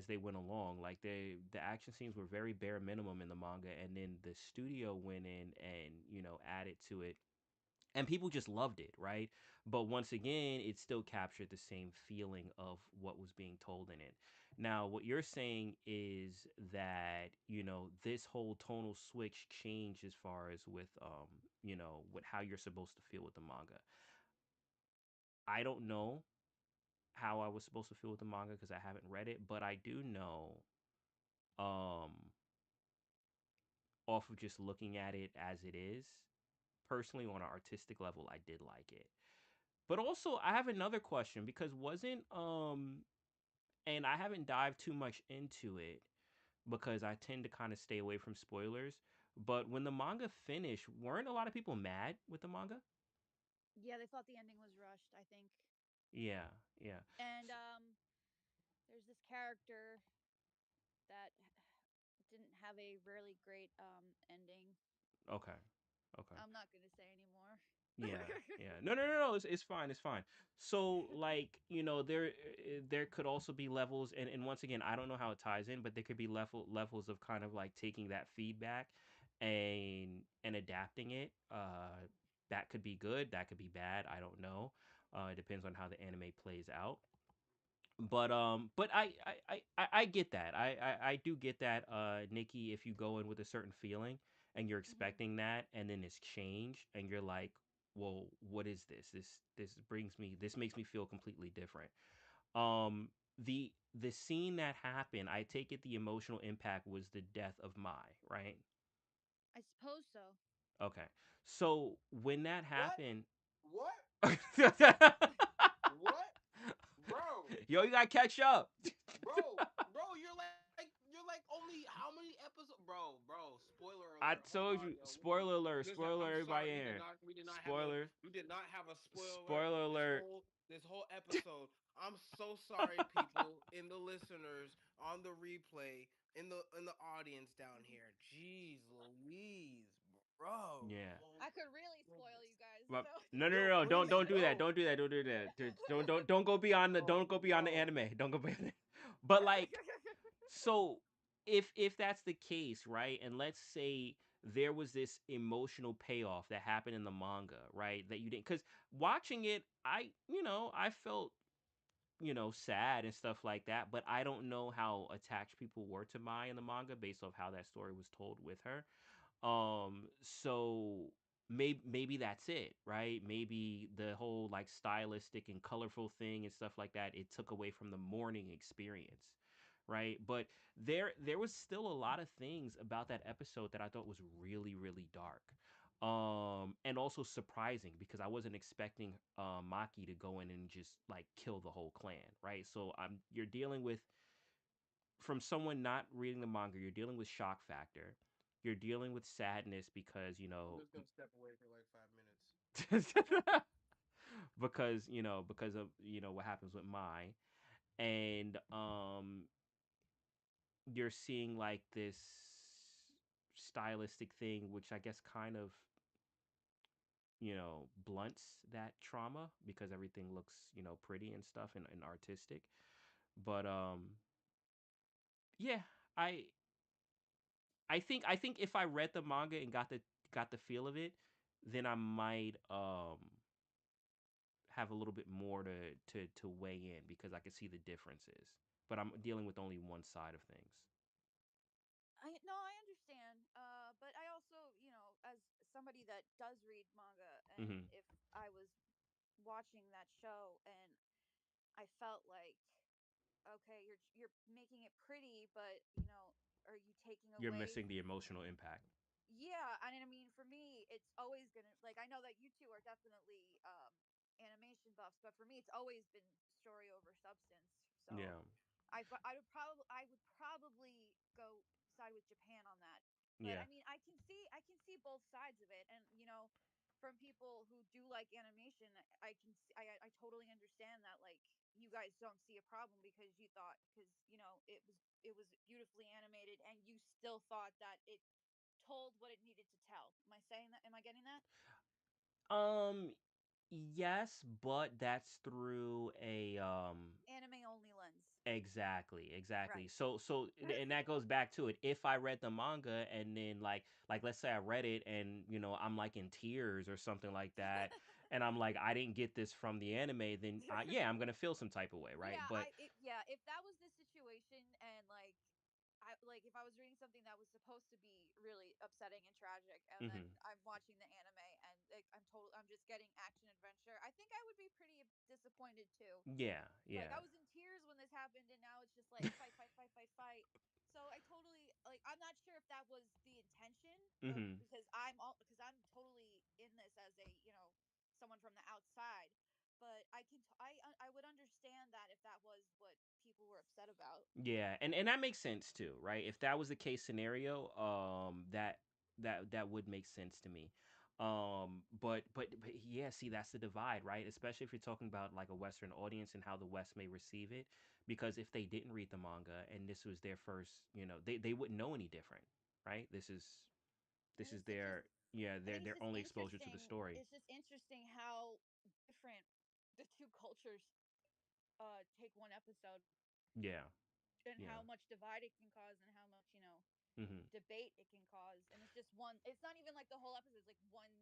they went along. Like the action scenes were very bare minimum in the manga, and then the studio went in and added to it, and people just loved it, right? But once again, it still captured the same feeling of what was being told in it. Now, what you're saying is that this whole tonal switch changed as far as with with how you're supposed to feel with the manga. I don't know how I was supposed to feel with the manga because I haven't read it, but I do know, um off of just looking at it as it is, personally, on an artistic level, I did like it. But also, I have another question, because wasn't and I haven't dived too much into it because I tend to kind of stay away from spoilers. But when the manga finished, weren't a lot of people mad with the manga?
Yeah, they thought the ending was rushed, I think.
Yeah, yeah.
And there's this character that didn't have a really great ending.
Okay, okay.
I'm not gonna say anymore.
Yeah, yeah. No, no, no, no. It's fine. It's fine. So, like, there could also be levels, and once again, I don't know how it ties in, but there could be levels of kind of like taking that feedback and adapting it. That could be good. That could be bad. I don't know. It depends on how the anime plays out. But I get that. I do get that, Nikki, if you go in with a certain feeling and you're
Hmm.
expecting that, and then it's changed and you're like, well, what is this? This makes me feel completely different. Um the scene that happened, I take it the emotional impact was the death of Mai, right?
I suppose so.
Okay. So when that
What?
happened,
What? What? Bro,
yo, you gotta catch up.
bro, you're like only how many episodes, bro. Spoiler alert.
I
Hold on,
told you,
yo.
spoiler alert,
Listen,
spoiler
I'm
alert,
sorry.
everybody in here.
We did not have a
Spoiler,
spoiler alert
spoiler alert.
this whole episode. I'm so sorry, people in the listeners, on the replay, in the audience down here. Jeez Louise, bro.
Yeah.
Come on,
I could really spoil you guys,
Well,
so.
no, no, no,
yo,
no! Don't
please
do that!
don't.
Don't do that! Don't do that! Don't go beyond the
Oh, bro.
anime. Don't go beyond it. But like, so if that's the case, right? And let's say there was this emotional payoff that happened in the manga, right? That you didn't, because watching it, I felt sad and stuff like that. But I don't know how attached people were to Mai in the manga based off how that story was told with her. So maybe that's it, right? Maybe the whole like stylistic and colorful thing and stuff like that, it took away from the morning experience, right? But there was still a lot of things about that episode that I thought was really really dark. And also surprising, because I wasn't expecting Maki to go in and just like kill the whole clan, right? So you're dealing with, from someone not reading the manga, you're dealing with shock factor. You're dealing with sadness because
I'm just gonna step away for like 5 minutes.
because of what happens with Mai, and you're seeing like this stylistic thing, which I guess kind of blunts that trauma because everything looks pretty and stuff, and artistic. But yeah, I I think if I read the manga and got the feel of it, then I might have a little bit more to weigh in, because I can see the differences. But I'm dealing with only one side of things.
I no, I understand. But I also, as somebody that does read manga, and
Hmm.
if I was watching that show and I felt like okay, you're making it pretty, but are you taking
You're
away
missing
from
the emotional impact.
yeah, and I mean, for me, it's always gonna like I know that you two are definitely animation buffs, but for me, it's always been story over substance. So,
Yeah.
I would probably go side with Japan on that. But
Yeah.
I mean, I can see both sides of it, and from people who do like animation, I can see, I totally understand that. Like, you guys don't see a problem because you thought because it was beautifully animated, and you still thought that it told what it needed to tell. Am I saying that? Am I getting that?
Um yes, but that's through a
Anime only lens.
exactly.
Right.
And that goes back to it. If I read the manga and then like let's say I read it and I'm like in tears or something like that and I'm like I didn't get this from the anime, then yeah, I'm going to feel some type of way, right?
Yeah,
But
if that was the situation, and like if I was reading something that was supposed to be really upsetting and tragic, and then
mhm.
I'm watching the anime and like I'm just getting action adventure, I think I would be pretty disappointed too.
Yeah,
Like,
yeah.
I was in tears when this happened, and now it's just like fight, fight, fight, fight, fight. So I totally like. I'm not sure if that was the intention of
mhm.
because I'm totally in this as a someone from the outside, but I would understand that if that was what people were upset about.
Yeah, and that makes sense too, right? If that was the case scenario, that would make sense to me. But yeah, see, that's the divide, right? Especially if you're talking about like a Western audience and how the West may receive it. Because if they didn't read the manga and this was their first, they wouldn't know any different, right? This
And
is
it's just
their yeah
I think it's
their
just
only exposure to the
interesting.
story.
It's just interesting how different the two cultures take one episode,
Yeah,
and
yeah,
how much divide it can cause, and how much
hmm
debate it can cause. And it's just one. It's not even like the whole episode. It's like one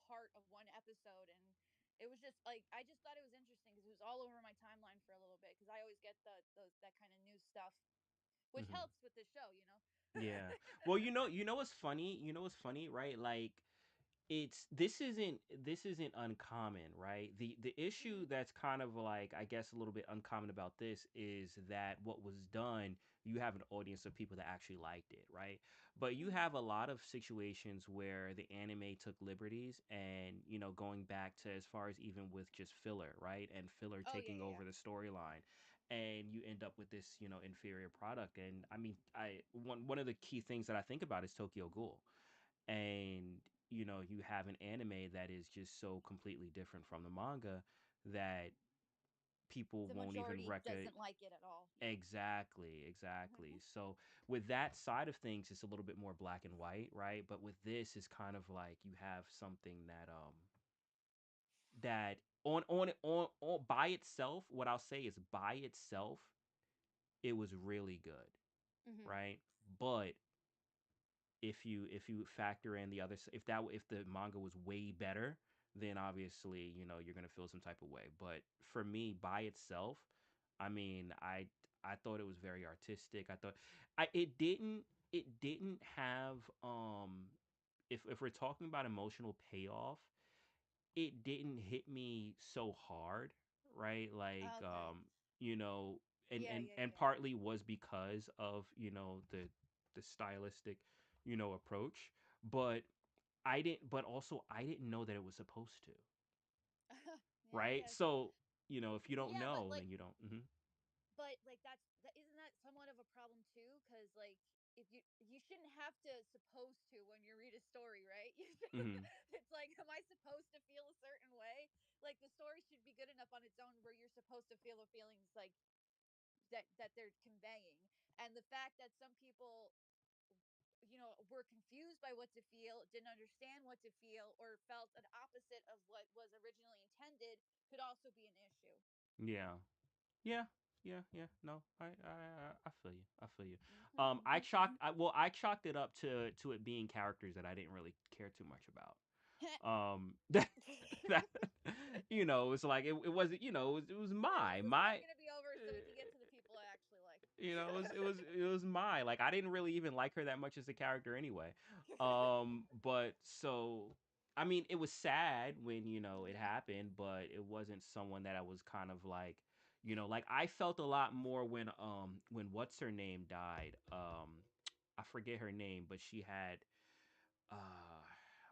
part of one episode, and it was just like I just thought it was interesting because it was all over my timeline for a little bit because I always get that kind of news stuff, which
hmm
helps with the show.
yeah. Well, what's funny? You know what's funny, right? Like it's this isn't uncommon, right? The issue
Mhm.
that's kind of like I guess a little bit uncommon about this is that what was done, you have an audience of people that actually liked it, right? But you
Mhm.
have a lot of situations where the anime took liberties and going back to as far as even with just filler, right? And filler
Oh yeah,
taking
yeah,
over the storyline. And you end up with this, inferior product. And I mean, one of the key things that I think about is Tokyo Ghoul, and you have an anime that is just so completely different from the manga that people
yeah. The
won't even
majority doesn't like it at all. Yeah.
exactly. So with that side of things it's a little bit more black and white, right? But with this it's kind of like you have something that on by itself, what I'll say is by itself it was really good,
Mhm.
right? But if you factor in the other if the manga was way better, then obviously you're gonna feel some type of way. But for me, by itself, I mean, I thought it was very artistic. I thought it didn't have if we're talking about emotional payoff, it didn't hit me so hard, right? Like
Okay.
you know,
Yeah,
and
yeah,
and
yeah.
partly was because of the stylistic approach, but but also I didn't know that it was supposed to,
Yeah, I
right?
guess.
So if you don't
Yeah, but
know,
like
then you don't.
isn't that somewhat of a problem too? Because like if you shouldn't have to supposed to when you read a story, right?
Hmm.
It's like, am I supposed to feel a certain way? Like the story should be good enough on its own where you're supposed to feel the feelings like that they're conveying. And the fact that some people were confused by what to feel, didn't understand what to feel, or felt an opposite of what was originally intended could also be an issue.
Yeah. Yeah, yeah. No, I feel you. I feel you. I chalked it up to it being characters that I didn't really care too much about. That that it's like it wasn't it was my
This one's
my
gonna be over so we can get to the people I actually like.
it was my like I didn't really even like her that much as a character anyway. But so I mean it was sad when it
Mhm.
happened, but it wasn't someone that I was kind of like Like I felt a lot more when what's her name died. I forget her name, but she had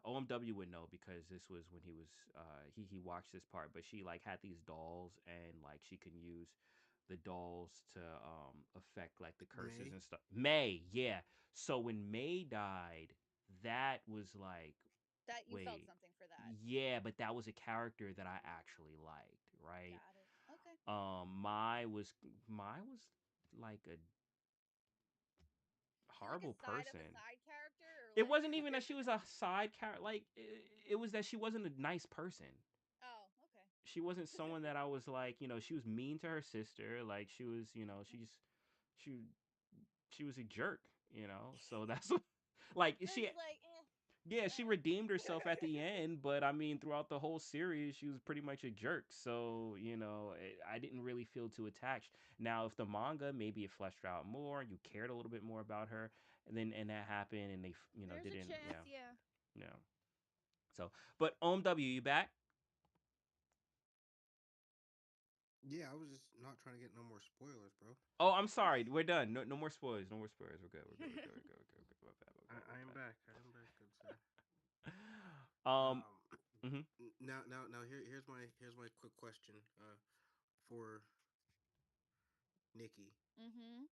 OMW would know because this was when he watched this part, but she like had these dolls and like she can use the dolls to affect like the curses
May.
and stuff. May, yeah. So when May died, that was like
That you felt
wait.
something for that.
Yeah, but that was a character that I actually liked, right?
Got it. Okay.
My was like a
Is she like a
horrible
side of a
person.
side character or
It
like
wasn't even that she was a side character. Like it was that she wasn't a nice person.
Oh, okay.
She wasn't someone that I was like, she was mean to her sister. Like she was, she she was a jerk. So that's what, like
So
she
it's like,
yeah, she
eh.
redeemed herself at the end, but I mean, throughout the whole series, she was pretty much a jerk. So, I didn't really feel too attached. Now, if the manga maybe it fleshed out more, you cared a little bit more about her, and that happened, and they,
There's a
didn't,
chance, yeah.
yeah. So, but OMW, you back?
Yeah, I was just not trying to get no more spoilers, bro.
Oh, I'm sorry, we're done. No, no more spoilers. No more spoilers. We're good. We're good. We're good. We're good. We're good. We're good. My bad. My bad.
I
My
am
bad.
back. I am back, good sir.
Um.
Um,
Mhm.
now here's my quick question. For Nikki,
Mhm.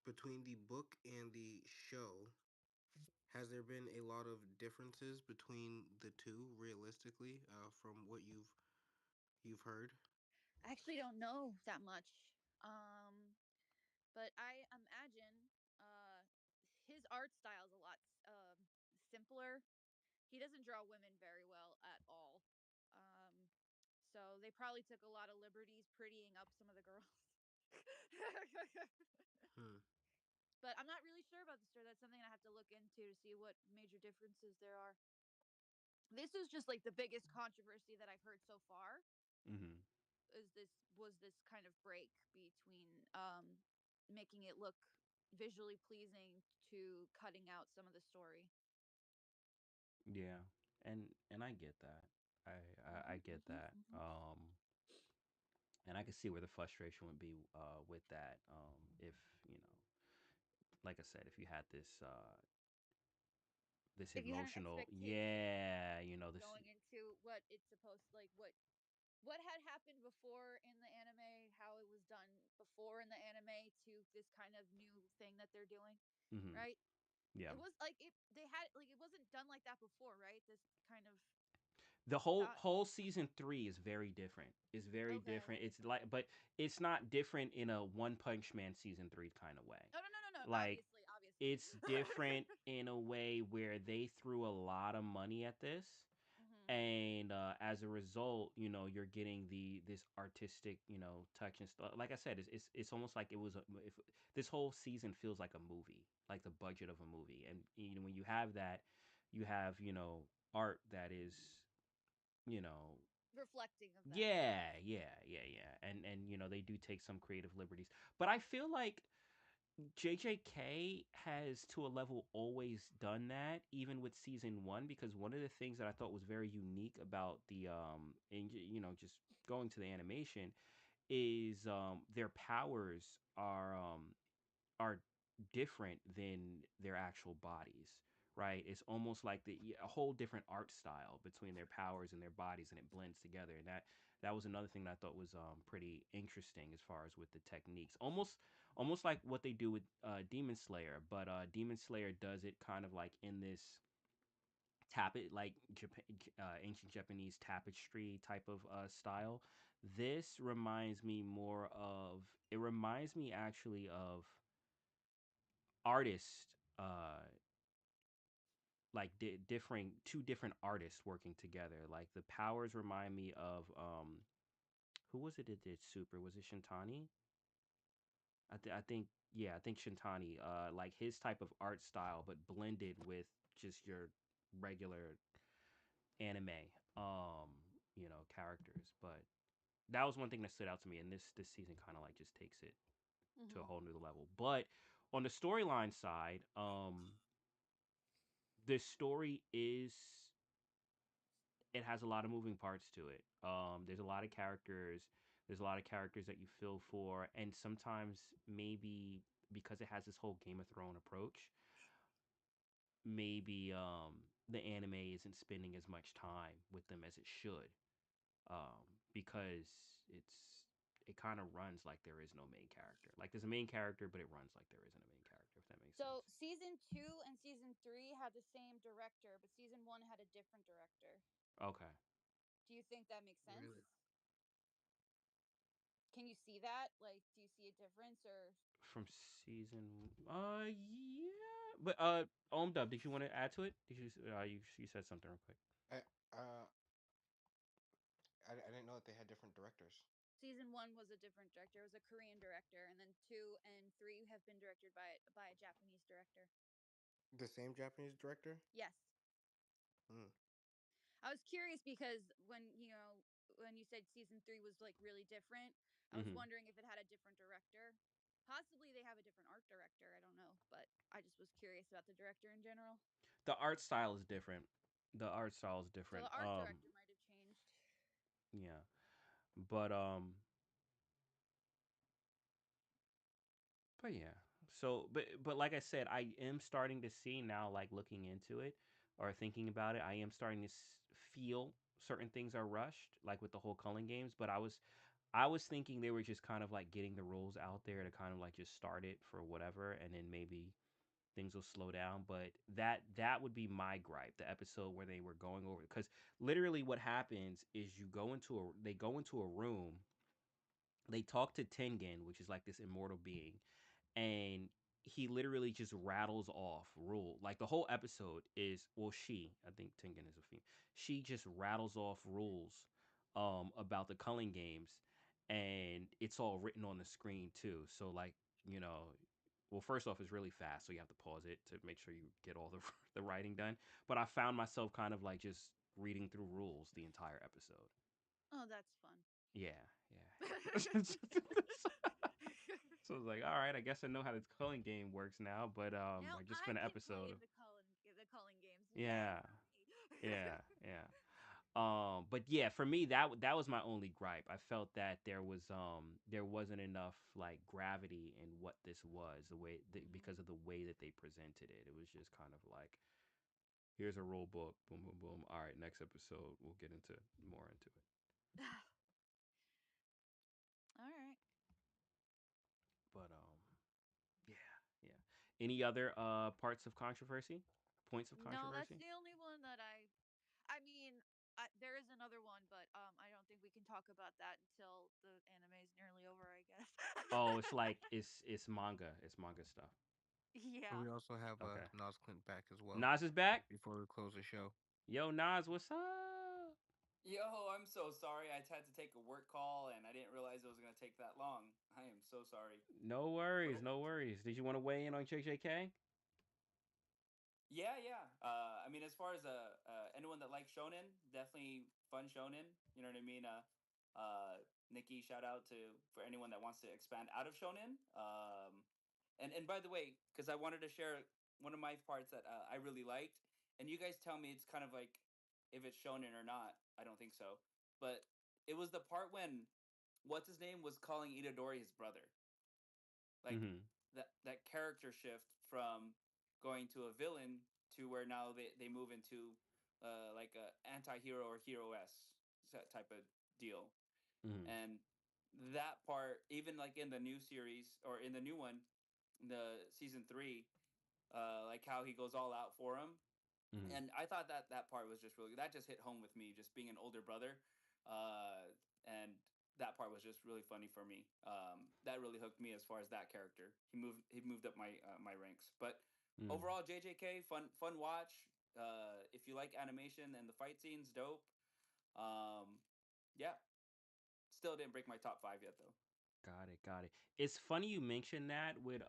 between the book and the show, has there been a lot of differences between the two, realistically, from what you've heard?
I actually don't know that much. Um, but I imagine his art style is a lot simpler. He doesn't draw women very well at all. Um, so they probably took a lot of liberties prettying up some of the girls.
Hmm.
But I'm not really sure about the story. That's something I have to look into to see what major differences there are. This is just like the biggest controversy that I've heard so far.
Mhm.
Was this kind of break between making it look visually pleasing to cutting out some of the story.
Yeah, and I get that. I I get that. And I can see where the frustration would be with that. If like I said, if you had this
If you had an
emotional,
expectation
yeah, this,
going into what it's supposed like what had happened before in the anime, how it was done before in the anime to this kind of new thing that they're doing,
hmm
right?
yeah.
It was like they had like it wasn't done like that before, right? This kind of
The whole
style.
whole season 3 is very different. It's very
Okay.
different. It's like, but it's not different in a One Punch Man season 3 kind of way.
No, no, no, no, no.
Like
Obviously, obviously.
it's different in a way where they threw a lot of money at this,
Mhm.
and as a result, you're getting this artistic, touch and stuff. Like I said, it's almost like it was if this whole season feels like a movie, like the budget of a movie, and when you have that, you have art that is you know
Reflecting of that,
yeah,
yes.
yeah, and they do take some creative liberties, but I feel like JJK has to a level always done that, even with season one, because one of the things that I thought was very unique about the and just going to the animation is their powers are different than their actual bodies, right? It's almost like a whole different art style between their powers and their bodies, and it blends together. And that was another thing that I thought was pretty interesting as far as with the techniques. Almost like what they do with Demon Slayer, but Demon Slayer does it kind of like in this like ancient Japanese tapestry type of style. This reminds me more of. It reminds me actually of artists, uh like differing two different artists working together. Like the powers remind me of who was it that did Super? Was it Shintani? I think yeah, I think Shintani. Like his type of art style, but blended with just your regular anime, characters. But that was one thing that stood out to me, and this season kind of like just takes it to a
Mhm.
whole new level. But on the storyline side, the story is it has a lot of moving parts to it. There's a lot of characters. There's a lot of characters that you feel for, and sometimes maybe because it has this whole Game of Thrones approach, maybe the anime isn't spending as much time with them as it should, because it kind of runs like there is no main character. Like there's a main character, but it runs like there isn't a main character. If that makes sense.
So season 2 and season 3 had the same director, but season 1 had a different director.
Okay.
Do you think that makes sense?
Really?
Can you see that? Like, do you see a difference or?
From season, yeah, but Dub, did you want to add to it? Did you said something real quick?
I uh I didn't know that they had different directors.
Season 1 was a different director. It was a Korean director, and then 2 and 3 have been directed by a Japanese director.
The same Japanese director?
Yes.
Hmm.
I was curious because when you said season 3 was like really different, I was
Mm-hmm.
wondering if it had a different director. Possibly they have a different art director. I don't know, but I just was curious about the director in general.
The art style is different. The art style is
So
different.
the art director might have changed.
Yeah, but but yeah. So, but like I said, I am starting to see now, like looking into it or thinking about it, I am starting to feel certain things are rushed, like with the whole culling games. But I was thinking they were just kind of like getting the rules out there to kind of like just start it for whatever, and then maybe things will slow down. But that would be my gripe, the episode where they were going over, because literally what happens is they go into a room, they talk to Tengen, which is like this immortal being, and he literally just rattles off rule. Like the whole episode is, well, I think Tengen is a female. She just rattles off rules about the culling games, and it's all written on the screen too. So like, you know, well, first off, it's really fast, so you have to pause it to make sure you get all the the writing done. But I found myself kind of like just reading through rules the entire episode.
Oh, that's fun.
Yeah, yeah. So I was like, all right, I guess I know how this culling game works now. But
Now
I just
I
spent an
can
episode
play
of,
the calling games. Yay
yeah,
for me.
yeah, yeah. But yeah, for me that was my only gripe. I felt that there wasn't enough like gravity in what this was, because of the way that they presented it. It was just kind of like, here's a rule book, boom, boom, boom. All right, next episode we'll get into more into it.
All right.
But yeah, yeah. Any other parts of controversy? Points of
No, that's
controversy?
the only one that I mean, there is another one, but I don't think we can talk about that until the anime is nearly over. I guess.
Oh, it's like it's manga. It's manga stuff.
Yeah.
We also have
Okay.
Nas Clint back as well
Nas is back.
before we close the show.
Yo, Nas, what's up?
Yo, I'm so sorry. I had to take a work call and I didn't realize it was going to take that long. I am so sorry.
No
But
worries, no worries. Did you want to weigh in on JJK?
yeah, yeah. I mean, as far as anyone that likes shonen, definitely fun shonen. You know what I mean? Nikki, shout out to for anyone that wants to expand out of shonen. And by the way, because I wanted to share one of my parts that I really liked, and you guys tell me it's kind of like if it's shonen or not. I don't think so, but it was the part when what's his name was calling Itadori his brother, like
Mm-hmm.
that character shift from going to a villain to where now they move into like a anti-hero or hero-esque type of deal.
Mm-hmm.
And that part, even like in the new series or in the new one, the season 3, like how he goes all out for him.
Mm-hmm.
And I thought that that part was just really, that just hit home with me, just being an older brother. And that part was just really funny for me. That really hooked me as far as that character. He moved up my ranks. But
Mm-hmm.
overall, JJK, fun watch. If you like animation and the fight scenes, dope. Um, yeah, still didn't break my top 5 yet though.
Got it, got it. It's funny you mentioned that with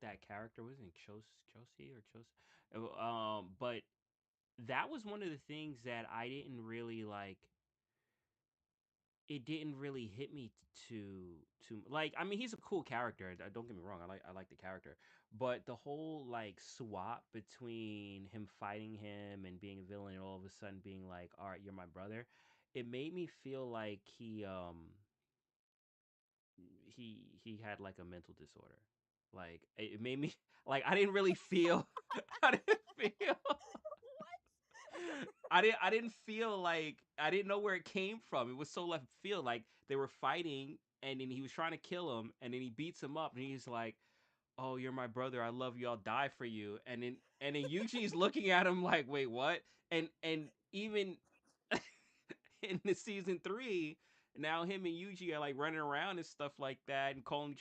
that character. Was it Chelsea or Chelsea? But that was one of the things that I didn't really like. It didn't really hit me to like, I mean, he's a cool character. Don't get me wrong. I like the character. But the whole like swap between him fighting him and being a villain and all of a sudden being like, "All right, you're my brother." It made me feel like he had like a mental disorder. Like it made me like I didn't really feel I didn't feel
What?
I didn't feel like I didn't know where it came from. It was so left field. Like they were fighting and then he was trying to kill him and then he beats him up and he's like, "Oh, you're my brother. I love you. I'll die for you." And then Yuji's looking at him like, "Wait, what?" And even in the season 3, now him and Yuji are like running around and stuff like that and calling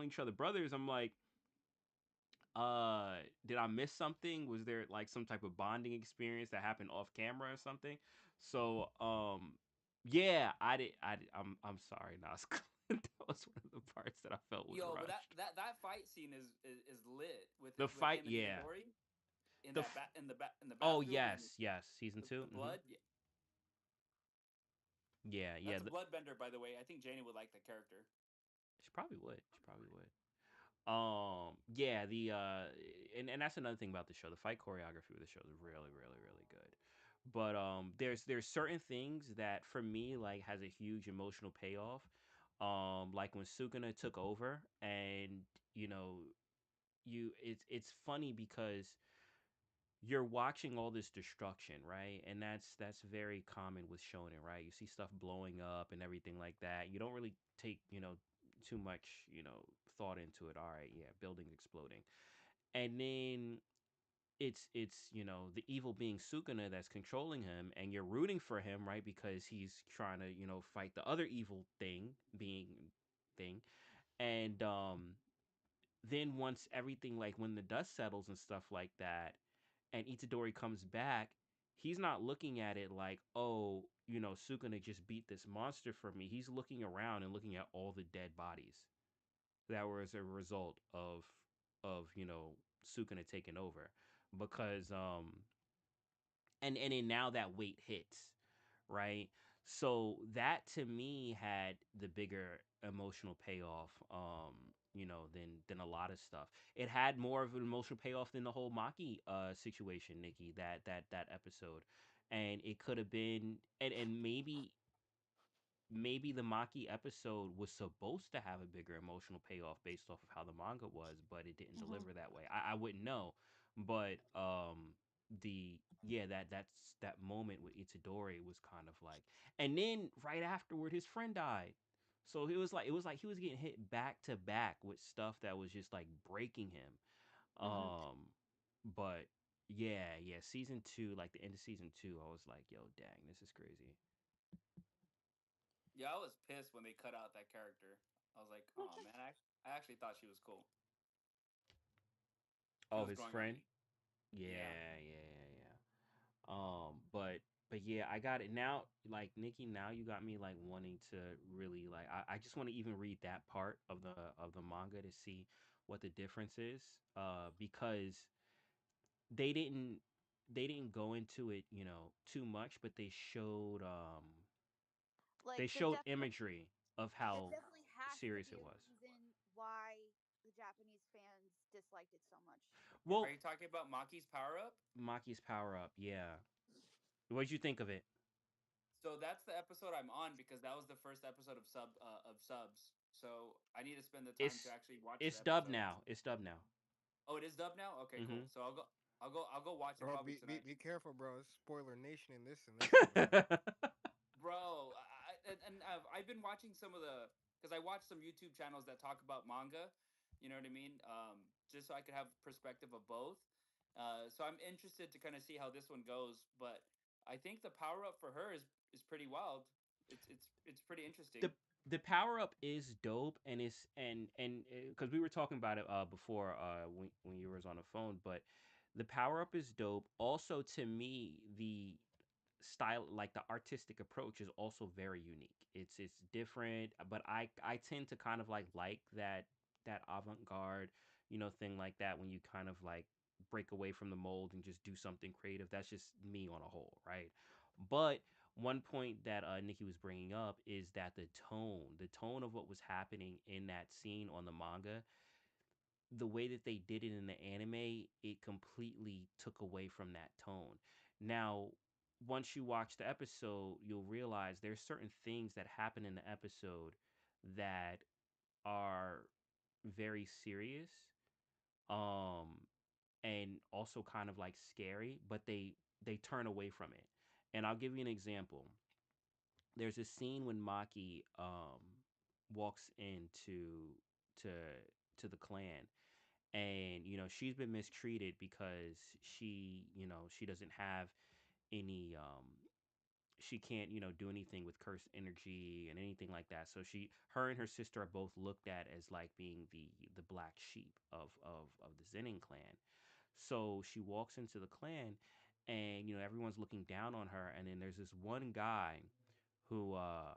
each other brothers. I'm like, uh did I miss something? Was there like some type of bonding experience that happened off camera or something? So yeah, I'm sorry, Nas. That was one of the parts that I felt was
Yo, but that
rushed.
that that fight scene is lit
The
with
fight,
him and
yeah.
Itadori in
The
that
f-
in the
oh
bathroom and
yes, yes, season
the
2.
blood. Yeah,
Yeah, yeah.
that's a bloodbender, by the way. I think Janie would like the character.
She probably would. She probably would. Yeah, the and that's another thing about the show. The fight choreography of the show is really really really good. But there's certain things that for me like has a huge emotional payoff. Like when Sukuna took over and you know, it's funny because you're watching all this destruction, right? And that's very common with shonen, right? You see stuff blowing up and everything like that. You don't really take, too much, thought into it. All right, yeah, buildings exploding. And then it's the evil being Sukuna that's controlling him and you're rooting for him, right? Because he's trying to, fight the other evil thing. And then once everything like when the dust settles and stuff like that and Itadori comes back, he's not looking at it like, oh, Sukuna just beat this monster for me. He's looking around and looking at all the dead bodies that were as a result of Sukuna taking over, because and then now that weight hits, right? So that to me had the bigger emotional payoff, than a lot of stuff. It had more of an emotional payoff than the whole Maki situation, Nikki. That episode, and it could have been, and maybe the Maki episode was supposed to have a bigger emotional payoff based off of how the manga was, but it didn't
Mhm.
deliver that way. I wouldn't know, but the yeah that moment with Itadori was kind of like, and then right afterward his friend died, so it was like he was getting hit back to back with stuff that was just like breaking him.
Mhm.
But yeah, season 2, like the end of season 2, I was like, yo, dang, this is crazy.
Yeah, I was pissed when they cut out that character. I was like, oh man, I actually thought she was cool. She
Oh,
was
his
growing on
friend.
me.
Yeah,
Yeah.
yeah. But yeah, I got it now. Like Nikki, now you got me like wanting to really like. I just want to even read that part of the manga to see what the difference is. Because they didn't they didn't go into it, too much, but
Like
they showed imagery of
there
how
definitely has to
serious
be
it
a
was.
reason why the Japanese fans disliked it so much.
Are
Well,
you talking about Maki's power up?
Maki's power up, yeah. What'd you think of it?
So that's the episode I'm on because that was the first episode of subs. So I need to spend the time to
It's
actually watch the
it's dubbed
episode.
now. It's dubbed now.
Oh, it is dubbed now. Okay, cool. So I'll go watch it
Oh,
probably
be
tonight.
be careful, bro. It's spoiler nation in this one.
Bro, I've been watching some of the because I watched some YouTube channels that talk about manga. You know what I mean? Just so I could have perspective of both. So I'm interested to kind of see how this one goes. But I think the power up for her is pretty wild. It's pretty interesting.
the the power up is dope, and it's and because we were talking about it before when you was on the phone, but the power up is dope. Also, to me, the style, like the artistic approach, is also very unique. It's different, but I tend to kind of like that avant-garde, thing like that, when you kind of like break away from the mold and just do something creative. That's just me on a whole, right? But one point that Nikki was bringing up is that the tone of what was happening in that scene on the manga, the way that they did it in the anime, it completely took away from that tone. Now, once you watch the episode, you'll realize there's certain things that happen in the episode that are very serious, um and also kind of like scary, but they turn away from it. And I'll give you an example. There's a scene when Maki walks into to to the clan, and she's been mistreated because she doesn't have any she can't do anything with cursed energy and anything like that. So her and her sister are both looked at as like being the black sheep of the Zenin clan. So she walks into the clan, and everyone's looking down on her. And then there's this one guy who uh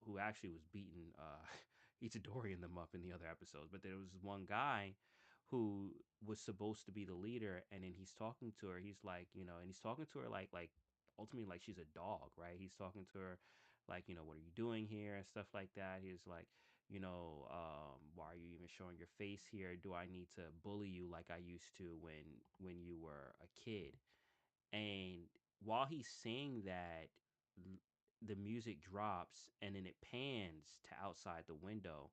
who actually was beating Itadori them up in the other episodes. But there was one guy who was supposed to be the leader, and then he's talking to her. He's like, and he's talking to her like ultimately like she's a dog, right? He's talking to her like, what are you doing here and stuff like that. He's like, why are you even showing your face here? Do I need to bully you like I used to when you were a kid? And while he's saying that, the music drops, and then it pans to outside the window,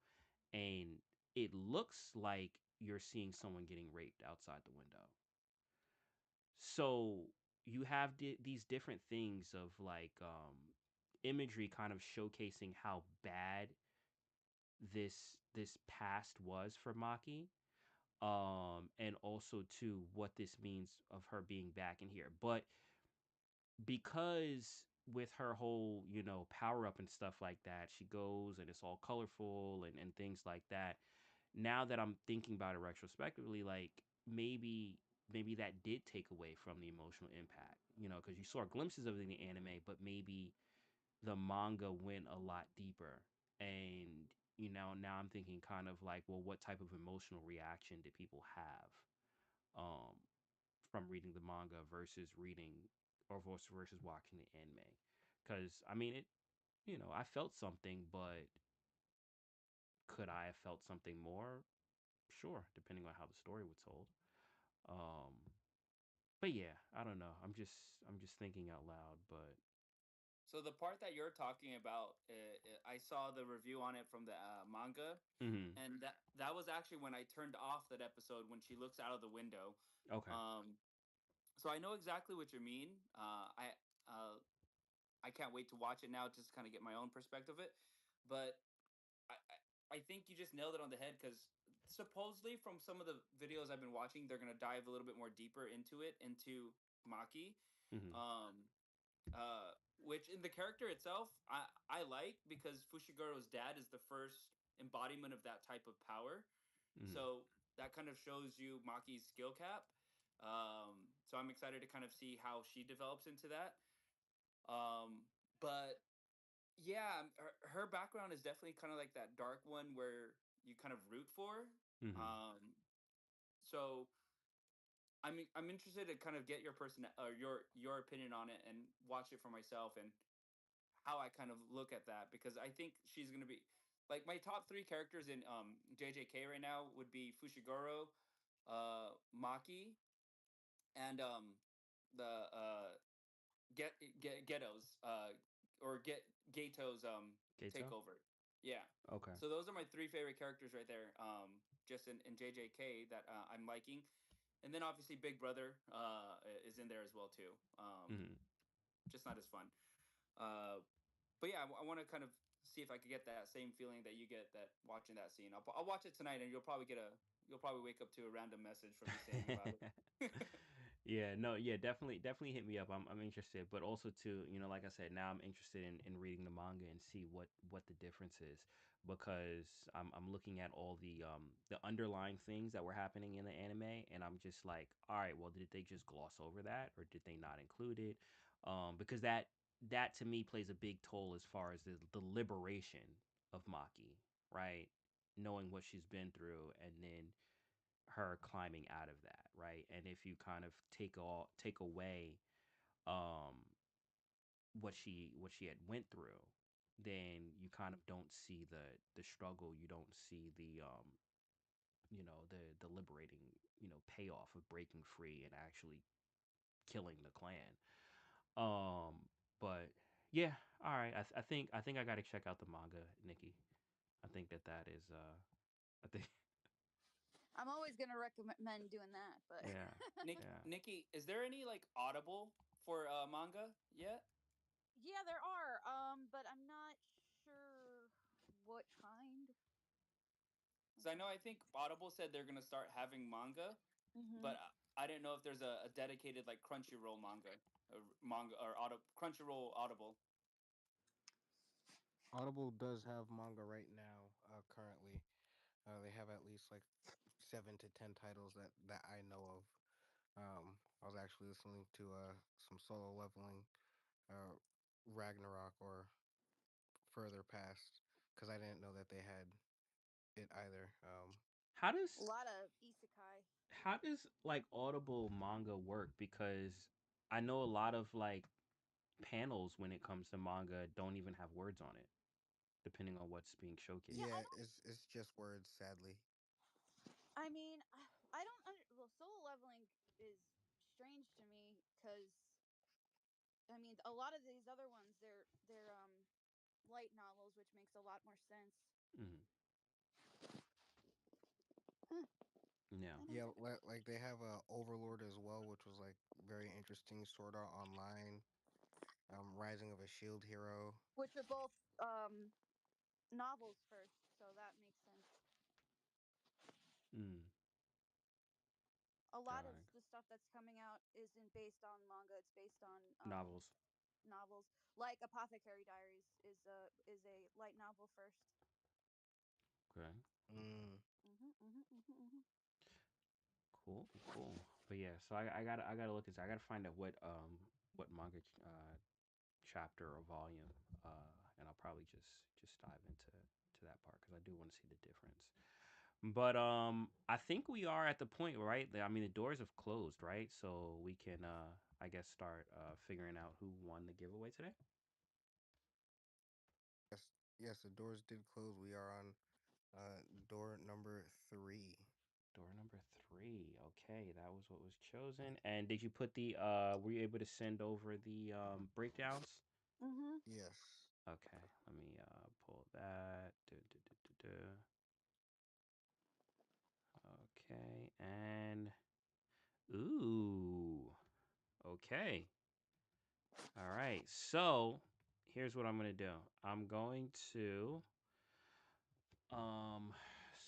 and it looks like you're seeing someone getting raped outside the window. So you have these different things of like imagery kind of showcasing how bad this past was for Maki, and also to what this means of her being back in here. But because with her whole power up and stuff like that, she goes and it's all colorful and things like that. Now that I'm thinking about it retrospectively, like maybe that did take away from the emotional impact, because you saw glimpses of it in the anime, but maybe the manga went a lot deeper. And now I'm thinking kind of like, well, what type of emotional reaction did people have um from reading the manga versus reading or versus watching the anime? Because I mean, I felt something, but could I have felt something more? Sure, depending on how the story was told. Um, but yeah, I don't know. I'm just thinking out loud, but
So the part that you're talking about, I saw the review on it from the manga,
mhm.
and that was actually when I turned off that episode when she looks out of the window.
Okay.
Um, so I know exactly what you mean. I can't wait to watch it now, just kind of get my own perspective of it. But I think you just nailed it on the head because supposedly from some of the videos I've been watching, they're gonna dive a little bit more deeper into it, into Maki.
Mhm.
Um, which in the character itself, I like because Fushigoro's dad is the first embodiment of that type of power.
Mhm.
So that kind of shows you Maki's skill cap. So I'm excited to kind of see how she develops into that. But yeah, her background is definitely kind of like that dark one where you kind of root for.
Mhm.
So I'm interested to kind of get your person or your opinion on it and watch it for myself and how I kind of look at that because I think she's gonna be like my top three characters in JJK right now would be Fushiguro, Maki, and the Ghetto's or Gato's
Gato.
takeover. Yeah.
Okay.
So those are my three favorite characters right there. Just in JJK that I'm liking, and then obviously Big Brother is in there as well too.
Mhm.
Just not as fun. Uh, but yeah, I want to kind of see if I could get that same feeling that you get that watching that scene. I'll watch it tonight, and you'll probably wake up to a random message from me saying about it.
Yeah, no, yeah, definitely hit me up. I'm interested, but also too, like I said, now I'm interested in reading the manga and see what the difference is, because I'm looking at all the underlying things that were happening in the anime, and I'm just like, all right, well, did they just gloss over that, or did they not include it? Because that to me plays a big toll as far as the liberation of Maki, right? Knowing what she's been through, and then her climbing out of that, right? And if you kind of take away um what she had went through, then you kind of don't see the struggle. You don't see the liberating, payoff of breaking free and actually killing the clan. But yeah, all right. I think I got to check out the manga, Nikki. I think that that is I think
I'm always gonna recommend doing that, but
yeah.
Nick,
Yeah.
Nikki, is there any like Audible for manga yet?
yeah, there are. But I'm not sure what kind.
Because I know I think Audible said they're gonna start having manga,
Mm-hmm.
but I didn't know if there's a dedicated like Crunchyroll manga or Crunchyroll Audible.
Audible does have manga right now. Currently, they have at least like 7 to 10 titles that I know of. I was actually listening to some solo leveling, uh, Ragnarok or further past, because I didn't know that they had it either.
How
A
does
lot of isekai.
like Audible manga work? Because I know a lot of like panels when it comes to manga don't even have words on it, depending on what's being
Yeah,
showcased.
I
Yeah,
don't.
it's just words, sadly.
I mean, I don't. Well, solo leveling is strange to me because I mean, a lot of these other ones, they're light novels, which makes a lot more sense.
Mm,
Huh.
yeah.
I don't
Yeah,
get it.
like they have Overlord as well, which was like very interesting. Sword Art Online, Rising of a Shield Hero.
Which are both novels first, so that makes sense.
Mm,
A lot of
God.
the stuff that's coming out isn't based on manga; it's based on
Novels.
novels. Like Apothecary Diaries is a light novel first.
Okay.
Mm.
Cool. Cool. But yeah, so I gotta look into. I gotta find out what manga chapter or volume, and I'll probably just dive into that part because I do want to see the difference. But I think we are at the point, right? I mean, the doors have closed, right? So we can, I guess, start figuring out who won the giveaway today.
Yes, yes, the doors did close. We are on door number 3.
Door number three. Okay, that was what was chosen. And did you put the? Were you able to send over the breakdowns?
Mhm.
Yes.
Okay, let me pull that. Okay, and ooh, okay. All right. So here's what I'm gonna do. I'm going to um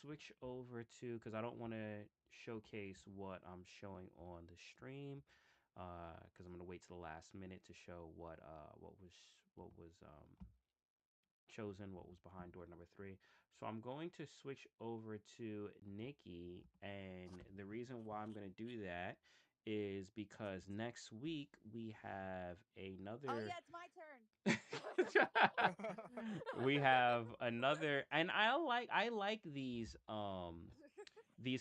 switch over to because I don't want to showcase what I'm showing on the stream. Because I'm gonna wait to the last minute to show what was chosen, what was behind door number three. So I'm going to switch over to Nikki, and the reason why I'm going to do that is because next week we have
Oh
another.
yeah, it's my turn.
We have another, and I like these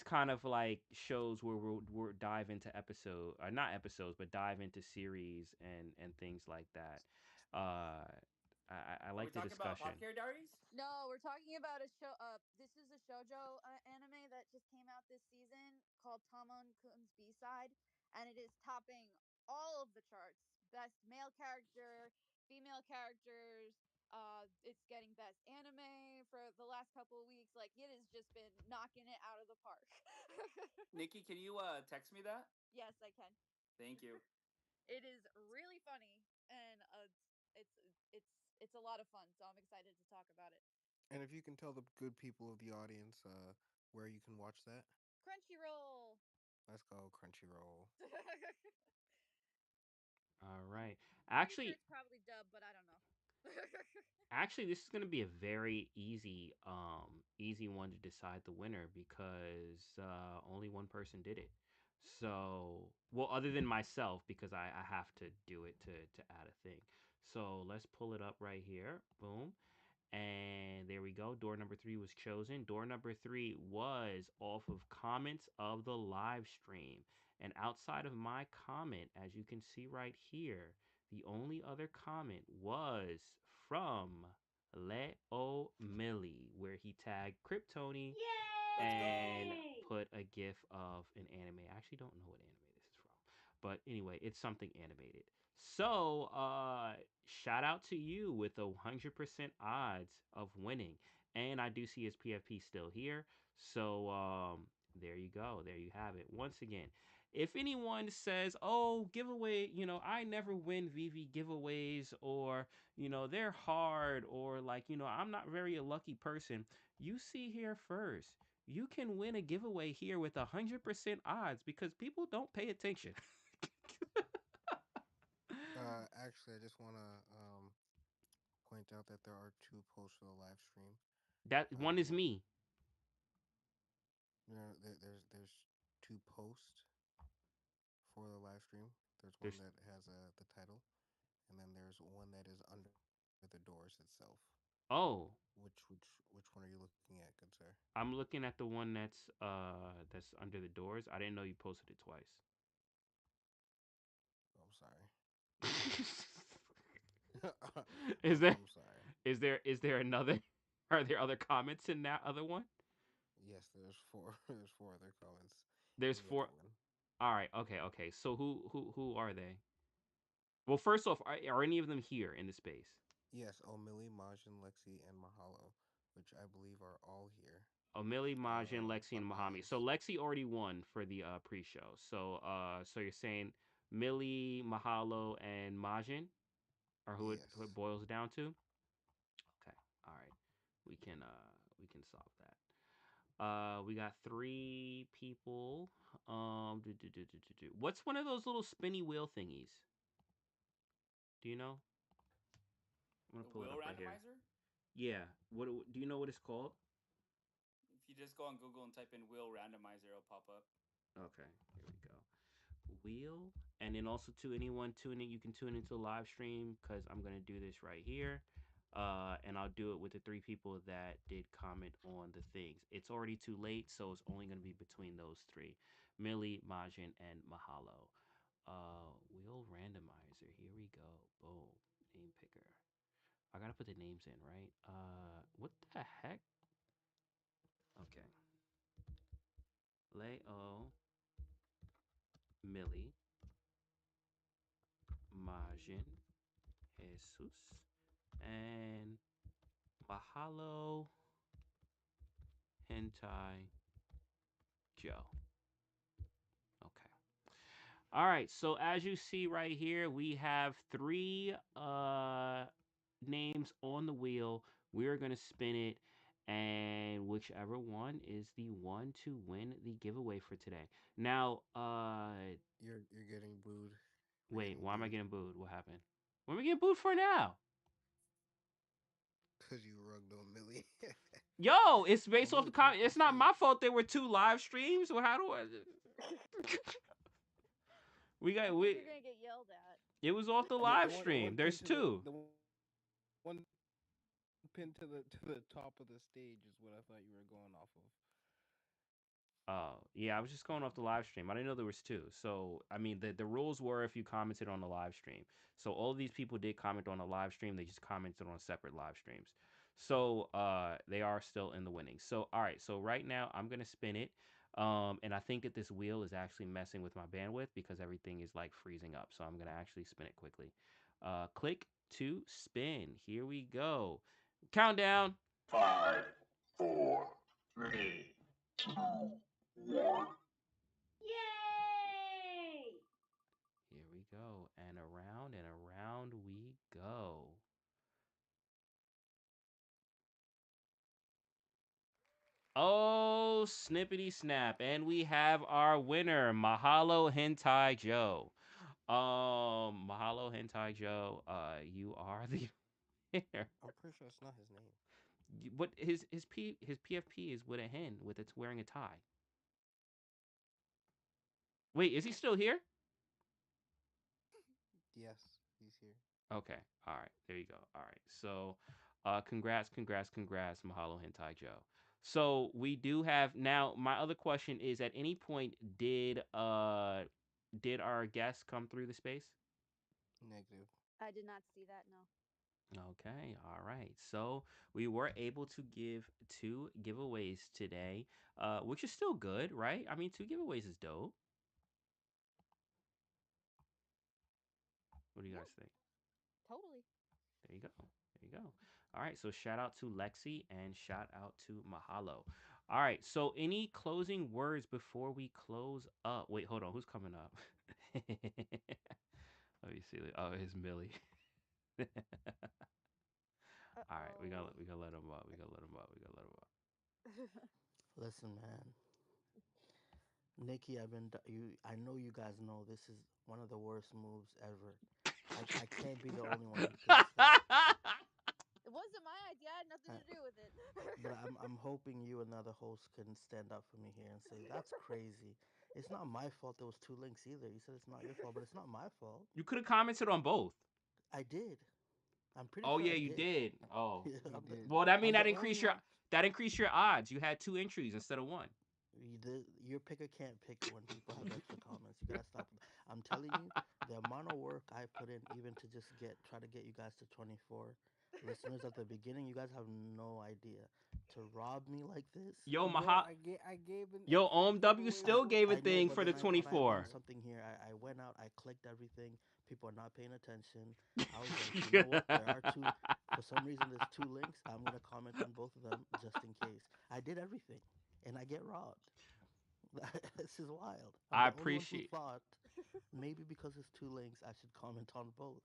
kind of like shows where we'll dive into episode or not episodes but dive into series and things like that. I
Are we
like the
talking about
discussion.
Apothecary Diaries?
No, we're talking about a show. This is a shojo anime that just came out this season called Tamon Kun's B Side, and it is topping all of the charts. Best male character, female characters. It's getting best anime for the last couple of weeks. Like it has just been knocking it out of the park.
Nikki, can you text me that?
Yes, I can.
Thank you.
It is really funny, and it's it's it's a lot of fun. So I'm excited to talk about it.
And if you can tell the good people of the audience where you can watch that,
Crunchyroll.
let's go Crunchyroll.
All right.
I'm pretty sure
Actually,
it's probably dubbed, but I don't know.
actually, this is going to be a very easy one to decide the winner because only one person did it. So, well, other than myself, because I have to do it to add a thing. So let's pull it up right here. Boom. And there we go. Door number three was chosen. Door number three was off of comments of the live stream. And outside of my comment, as you can see right here, the only other comment was from Leo Millie, where he tagged Kryptoni
Let's
and
go.
put a gif of an anime. I actually don't know what anime this is from. But anyway, it's something animated. So, shout out to you with a 100% odds of winning. and I do see his PFP still here. So there you go. There you have it. Once again, if anyone says, "Oh, giveaway," I never win VV giveaways, or they're hard, or like I'm not very a lucky person. You see here first. You can win a giveaway here with 100% odds because people don't pay attention.
Actually, I just want to point out that there are two posts for the live stream.
That one is
One,
me.
there's two posts for the live stream. There's one
There's
that has the title, and then there's one that is under the doors itself.
oh,
Which one are you looking at, good sir?
I'm looking at the one that's under the doors. I didn't know you posted it twice.
I'm sorry.
is there
I'm sorry.
is there another? Are there other comments in that other one?
Yes, there's four. There's four other comments in
There's
the other
four.
one.
All right. Okay. Okay. So who are they? Well, first off, are any of them here in the space?
Yes, Omili, Majin, Lexi, and Mahalo, which I believe are all here.
Oh, Millie, Majin, Lexi,
But
and Mahami.
Majin's
So Lexi already won for the pre-show. So you're saying Millie, Mahalo, and Majin are who it
yes.
boils down to? Okay. All right. We can solve that. We got three people. What's one of those little spinny wheel thingies? Do you know? I'm gonna
The
pull it
wheel
up right here.
randomizer.
Yeah. What do you know what it's called?
If you just go on Google and type in wheel randomizer, it'll pop up.
Okay. Here we go. Wheel. And then also to anyone tuning, you can tune into the live stream because I'm gonna do this right here. And I'll do it with the three people that did comment on the things. It's already too late, so it's only gonna be between those three: Millie, Majin, and Mahalo. Wheel randomizer. Here we go. Boom. Name picker. I gotta put the names in, right? What the heck? Okay. Leo, Millie, Majin, Jesus, and Mahalo, Hentai, Joe. Okay. All right. So as you see right here, we have three names on the wheel. We're gonna spin it, and whichever one is the one to win the giveaway for today. Now,
You're getting booed. You're
wait,
getting
why am I
booed
getting booed? What happened? What am I getting booed for now?
because you rugged on Millie.
Yo, it's
I'm
based off the
looking.
comment.
I
It's
see
not
it.
my fault. There were two live streams. Well, how do I? we
I
got
think
we.
you're gonna get yelled at.
It was off the
The
live
one
stream.
pinned
There's
to the
two.
one pinned to the top of the stage is what I thought you were going off of.
Oh, yeah, I was just going off the live stream. I didn't know there was two. So, I mean, the rules were if you commented on the live stream. So, all these people did comment on the live stream. They just commented on separate live streams. So, they are still in the winning. So, all right. So, right now, I'm going to spin it. And I think that this wheel is actually messing with my bandwidth because everything is like freezing up. So, I'm going to actually spin it quickly. Click to spin. Here we go. Countdown.
Five, four, three, two, one.
Yay!
Here we go. And around we go. Oh, snippity snap. And we have our winner, Mahalo Hentai Joe. Mahalo Hentai Joe, you are the winner.
I'm pretty sure it's not his name.
What his PFP is with a hen with it's wearing a tie. Wait, is he still here?
Yes, he's here.
Okay. All right. There you go. All right. So, congrats, Mahalo Hentai Joe. So we do have now. My other question is: at any point did our guest come through the space?
Negative.
I did not see that. No.
Okay. All right. So we were able to give two giveaways today, which is still good, right? I mean, two giveaways is dope. What do you
Yeah,
guys think?
totally.
There you go. There you go. All right, so shout out to Lexi and shout out to Mahalo. All right, so any closing words before we close up? Wait, hold on, who's coming up? Let me see. Oh, it's Millie.
Uh
All right,
oh.
we gonna let him up. We gonna let him up. We gonna let him up.
Listen, man, Nikki, I know you guys know this is one of the worst moves ever. I can't be the only one who thinks that.
It wasn't my idea. I had nothing
Uh,
to do with it.
but I'm hoping you and the other hosts can stand up for me here and say that's crazy. It's not my fault there was two links either. You said it's not your fault, but it's not my fault.
You could have commented on both.
I did. I'm pretty
Oh
sure
yeah,
I
you
did.
did. Oh,
He did.
well, that mean
I'm the
that
only
increased your
one.
odds. You had two entries instead of one.
Your picker can't pick when people have extra comments. You gotta stop. I'm telling you, the amount of work I put in, even to just try to get you guys to 24 listeners at the beginning. You guys have no idea. To rob me like this,
Yo,
Bro,
Maha,
I gave an
yo,
extra
OMW
giveaway
I
still
for
gave a
I know,
thing
but
for the
then I've done
24.
bro.
something here. I went out, I clicked everything. People are not paying attention. I was like, you know what? There are two. For some reason, there's two links. I'm gonna comment on both of them just in case. I did everything, and I get robbed. This is wild. I'm
I
the only one who
appreciate.
thought maybe because there's two links, I should comment on both.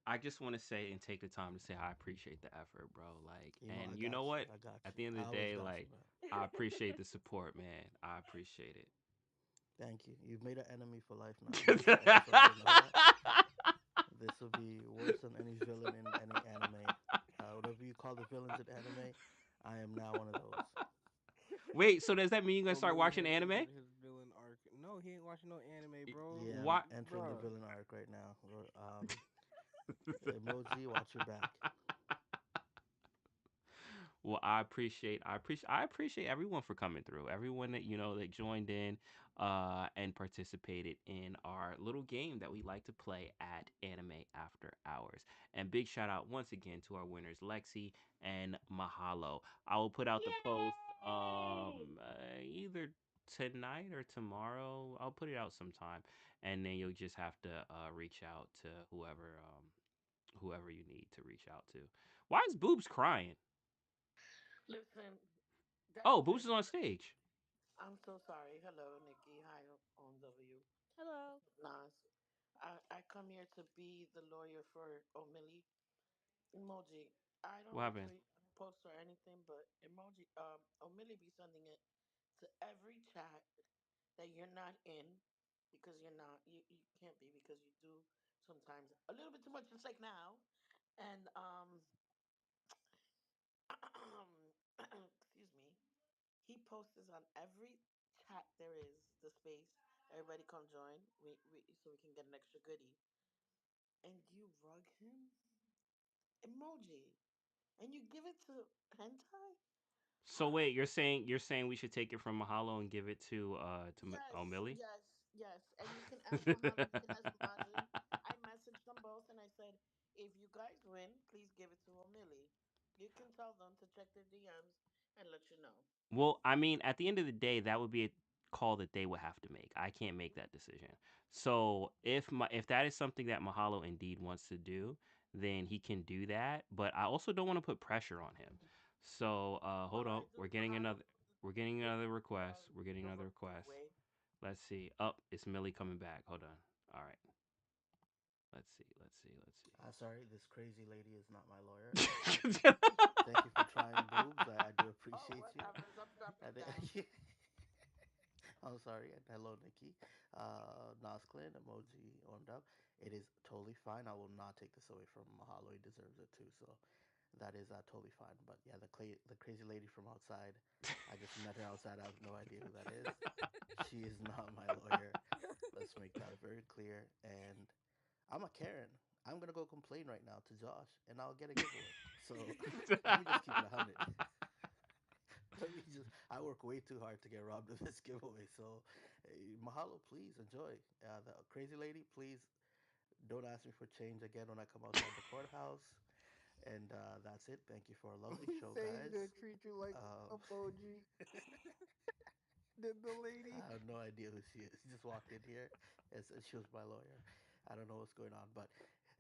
I just want to say and take the time to say I appreciate the effort, bro. Like,
You know,
and
I
you
got
know
you.
what?
I got
At
you.
the end
I
of the
always
day,
got
like,
you, man.
I appreciate the support, man. I appreciate
Thank you. You've made an enemy for life now. I
it.
just want you to know that. This will be worse than any villain in any anime. Whatever you call the villains in anime, I am now one of those.
Wait, so does that mean you're gonna start
Omili
watching
has
anime?
entered his villain arc. No, he ain't watching no anime, bro.
Yeah, I'm
What?
entering the
Bro.
villain arc right now. Emoji, watch your back.
Well, I appreciate everyone for coming through. Everyone that that joined in and participated in our little game that we like to play at Anime After Hours. And big shout out once again to our winners Lexi and Mahalo. I will put out the post either tonight or tomorrow. I'll put it out sometime and then you'll just have to reach out to whoever you need to reach out to. Why is Boobs crying?
Listen, that
Oh, Boost is
crazy.
on stage.
I'm so sorry. Hello, Nikki. Hi, on W.
Hello.
Nas. I come here to be the lawyer for Omili. Emoji. I don't
What happened?
retweet posts or anything, but emoji. Omili be sending it to every chat that you're not in because you're not. You can't be because you do sometimes a little bit too much, just like now. And excuse me. He posts this on every chat there is, the space. Everybody come join. We so we can get an extra goodie. And you rug him emoji, and you give it to hentai.
So wait, you're saying we should take it from Mahalo and give it to
Yes,
Millie?
yes, yes. And you can ask Mahalo if he has Maji. I messaged them both and I said, if you guys win, please give it to Omili. You can tell them to check their DMs and let you know.
Well, I mean, at the end of the day, that would be a call that they would have to make. I can't make that decision. So if that is something that Mahalo indeed wants to do, then he can do that. But I also don't want to put pressure on him. So hold
Well,
on,
I do. Mahalo
we're getting
put
another request. We're getting
the
another
request
request.
way.
Let's see. Up, it's Millie coming back. Hold on. All right. Let's see. Let's see. Let's
Sorry, this crazy lady is not my lawyer.
see.
Thank you for trying, boobs. I do
Oh,
appreciate
what
you.
happens? I'm dropping
I
it down.
think- I'm sorry, and hello, Nikki. Nasklin, emoji on up. It is totally fine. I will not take this away from Mahalo. He deserves it too. So that is totally fine. But yeah, the crazy lady from outside. I just met her outside. I have no idea who that is. She is not my lawyer. Let's make that very clear. And I'm a Karen. I'm gonna go complain right now to Josh, and I'll get a giveaway. So let me just keep it 100. Let me just. I work way too hard to get robbed of this giveaway. So, mahalo, please enjoy. The crazy lady, please don't ask me for change again when I come outside the courthouse. And that's it. Thank you for a lovely
He
show,
said he's
guys.
gonna treat you like
Uh,
a Boji. Did the lady?
I have no idea who she is. She just walked in here and said she was my lawyer. I don't know what's going on, but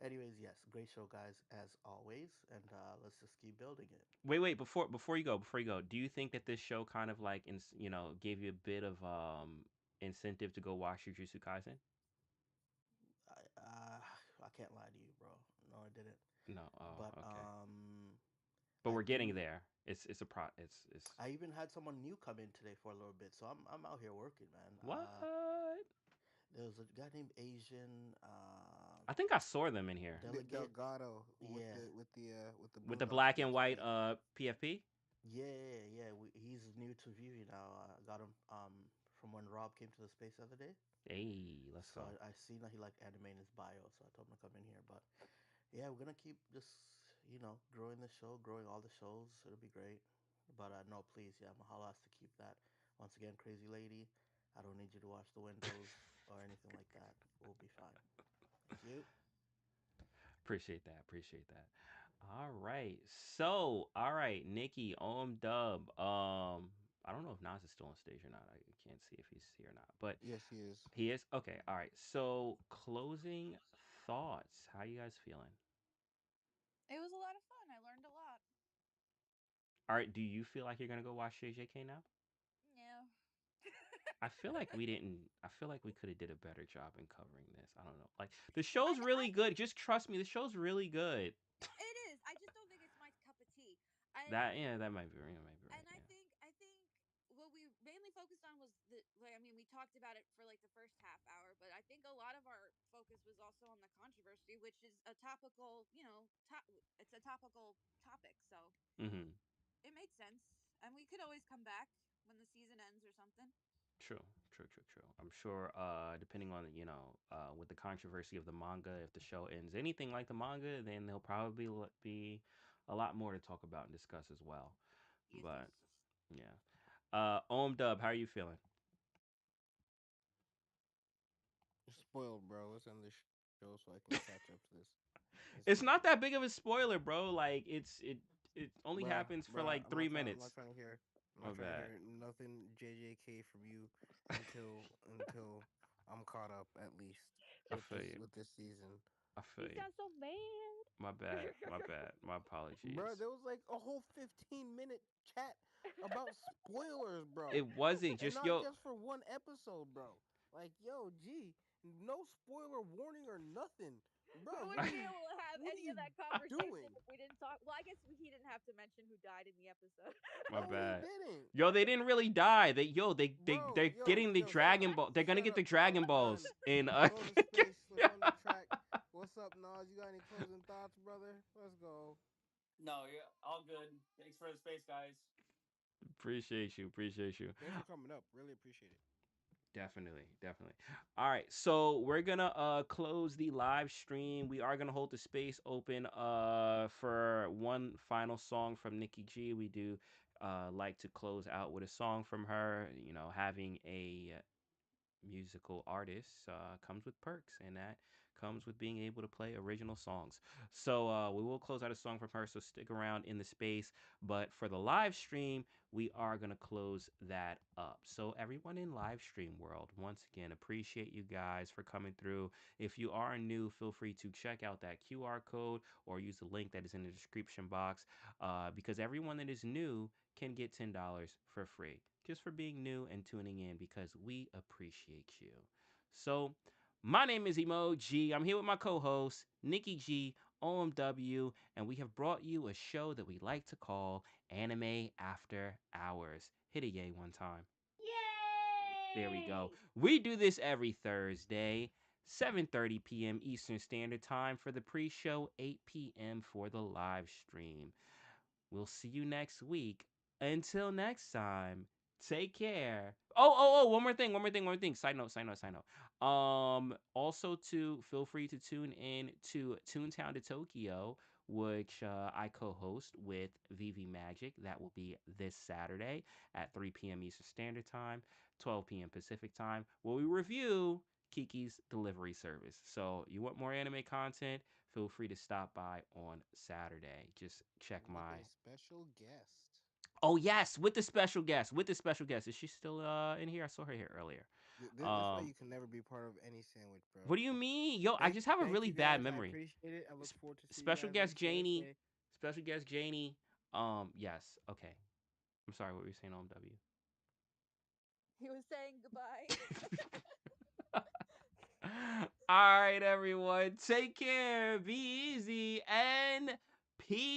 Anyways, yes, great show, guys, as always, and let's just keep building it.
Wait, before you go, do you think that this show kind of like gave you a bit of incentive to go watch Jujutsu Kaisen?
I can't lie to you, bro. No, I didn't.
No. Oh,
But
okay. But
I
we're getting
do.
there. It's a pro. It's
I even had someone new come in today for a little bit, so I'm out here working, man.
what?
There was a guy named Asian
I think I saw them in here
delegate.
Delgado
Yeah,
with the
with the
bulldog
black and
stance.
white
Yeah.
PFP.
yeah. He's new to Vivi now. Got him from when Rob came to the space the other day.
Hey, let's
So
go.
I seen that he liked anime in his bio, so I told him to come in here. But yeah, we're gonna keep just growing the show, growing all the shows. It'll be great. But no, please, yeah, Mahalo has to keep that. Once again, crazy lady, I don't need you to wash the windows or anything like that. We'll be fine. Thank you.
Appreciate that. Appreciate that. All right. So, all right, Nikki, Dub. I don't know if Nas is still on stage or not. I can't see if he's here or not. But
Yes, he is.
he is. Okay. All right. So, closing thoughts. How you guys feeling?
It was a lot of fun. I learned a lot.
All right. Do you feel like you're gonna go watch JJK now?
Yeah.
I feel like we didn't. I feel like we could have did a better job in covering this. I don't know. Like the show's
I
really good. Just trust me. The show's really good.
It is. I just don't think it's my cup of tea. And
That yeah, that might be. You might be right. Yeah.
I think what we mainly focused on was the like I mean we talked about it for like the first half hour, but I think a lot of our focus was also on the controversy, which is a topical, it's a topical topic, so
Mm-hmm.
it made sense. And we could always come back when the season ends or something.
True, true. I'm sure, depending on with the controversy of the manga, if the show ends anything like the manga, then there'll probably be a lot more to talk about and discuss as well.
Yes,
But
yes.
yeah, Dub, how are you feeling?
Spoiled, bro. Let's end this show so I can catch up to this manga.
It's not that big of a spoiler, bro. Like it only
Bruh,
happens for
bruh,
like 3 minutes.
I'm
My
not trying to
bad.
hear nothing JJK from you until I'm caught up at least
I feel you.
with this season.
I feel
You
you.
sound so mad.
My bad. My bad. My apologies.
Bruh, there was like a whole 15-minute chat about spoilers, bro.
It wasn't
And
just
not
yo.
just for one episode, bro. Like, yo, gee, no spoiler warning or nothing.
We
Bro,
wouldn't be able to have
what are
any
you
of that conversation
doing?
if we didn't talk. Well, I guess he didn't have to mention who died in the episode.
My
No, he
bad.
didn't.
Yo, they didn't really die.
Bro,
They're getting the Dragon Ball. They're gonna
shut
get
up,
the
bro.
Dragon Balls
Done.
in
Go to space, slip on the track. What's up, Nas? You got any closing thoughts, brother? Let's go.
No, you're all good. Thanks for the space, guys.
Appreciate you. Appreciate you.
Thanks for coming up. Really appreciate it.
Definitely, definitely. All right, so we're gonna close the live stream. We are gonna hold the space open for one final song from Nikki G. We do like to close out with a song from her. You know, having a musical artists comes with perks, and that comes with being able to play original songs. So we will close out a song from her. So stick around in the space. But for the live stream, we are gonna close that up. So everyone in live stream world, once again, appreciate you guys for coming through. If you are new, feel free to check out that QR code or use the link that is in the description box. Because everyone that is new can get $10 for free just for being new and tuning in because we appreciate you. So, my name is Emoji. I'm here with my co host, Nikki G, OMW, and we have brought you a show that we like to call Anime After Hours. Hit a yay one time. There we go.
Yay!
We do this every Thursday, 7:30 p.m. Eastern Standard Time for the pre-show, 8 p.m. for the live stream. We'll see you next week. Until next time, take care. One more thing. Side note. Also to feel free to tune in to Toontown to Tokyo, which I co-host with Vivi Magic. That will be this Saturday at 3 p.m. Eastern Standard Time, 12 p.m. Pacific Time, where we review Kiki's delivery service. So you want more anime content? Feel free to stop by on Saturday. Just check
With
my
a special guest.
Oh yes, with the special guest. With the special guest. Is she still in here? I saw her here earlier.
That's why
Um,
you can never be part of any sandwich, bro.
what do you mean? Yo, I
Thank,
just have a
thank
really
you
bad
guys. I
memory.
appreciate it. I look
S-
forward to see you
special
guys on
guest Janie.
Thursday.
Special guest Janie. Yes. Okay. I'm sorry. What were you saying, OMW?
He was saying goodbye.
All right, everyone. Take care. Be easy and peace.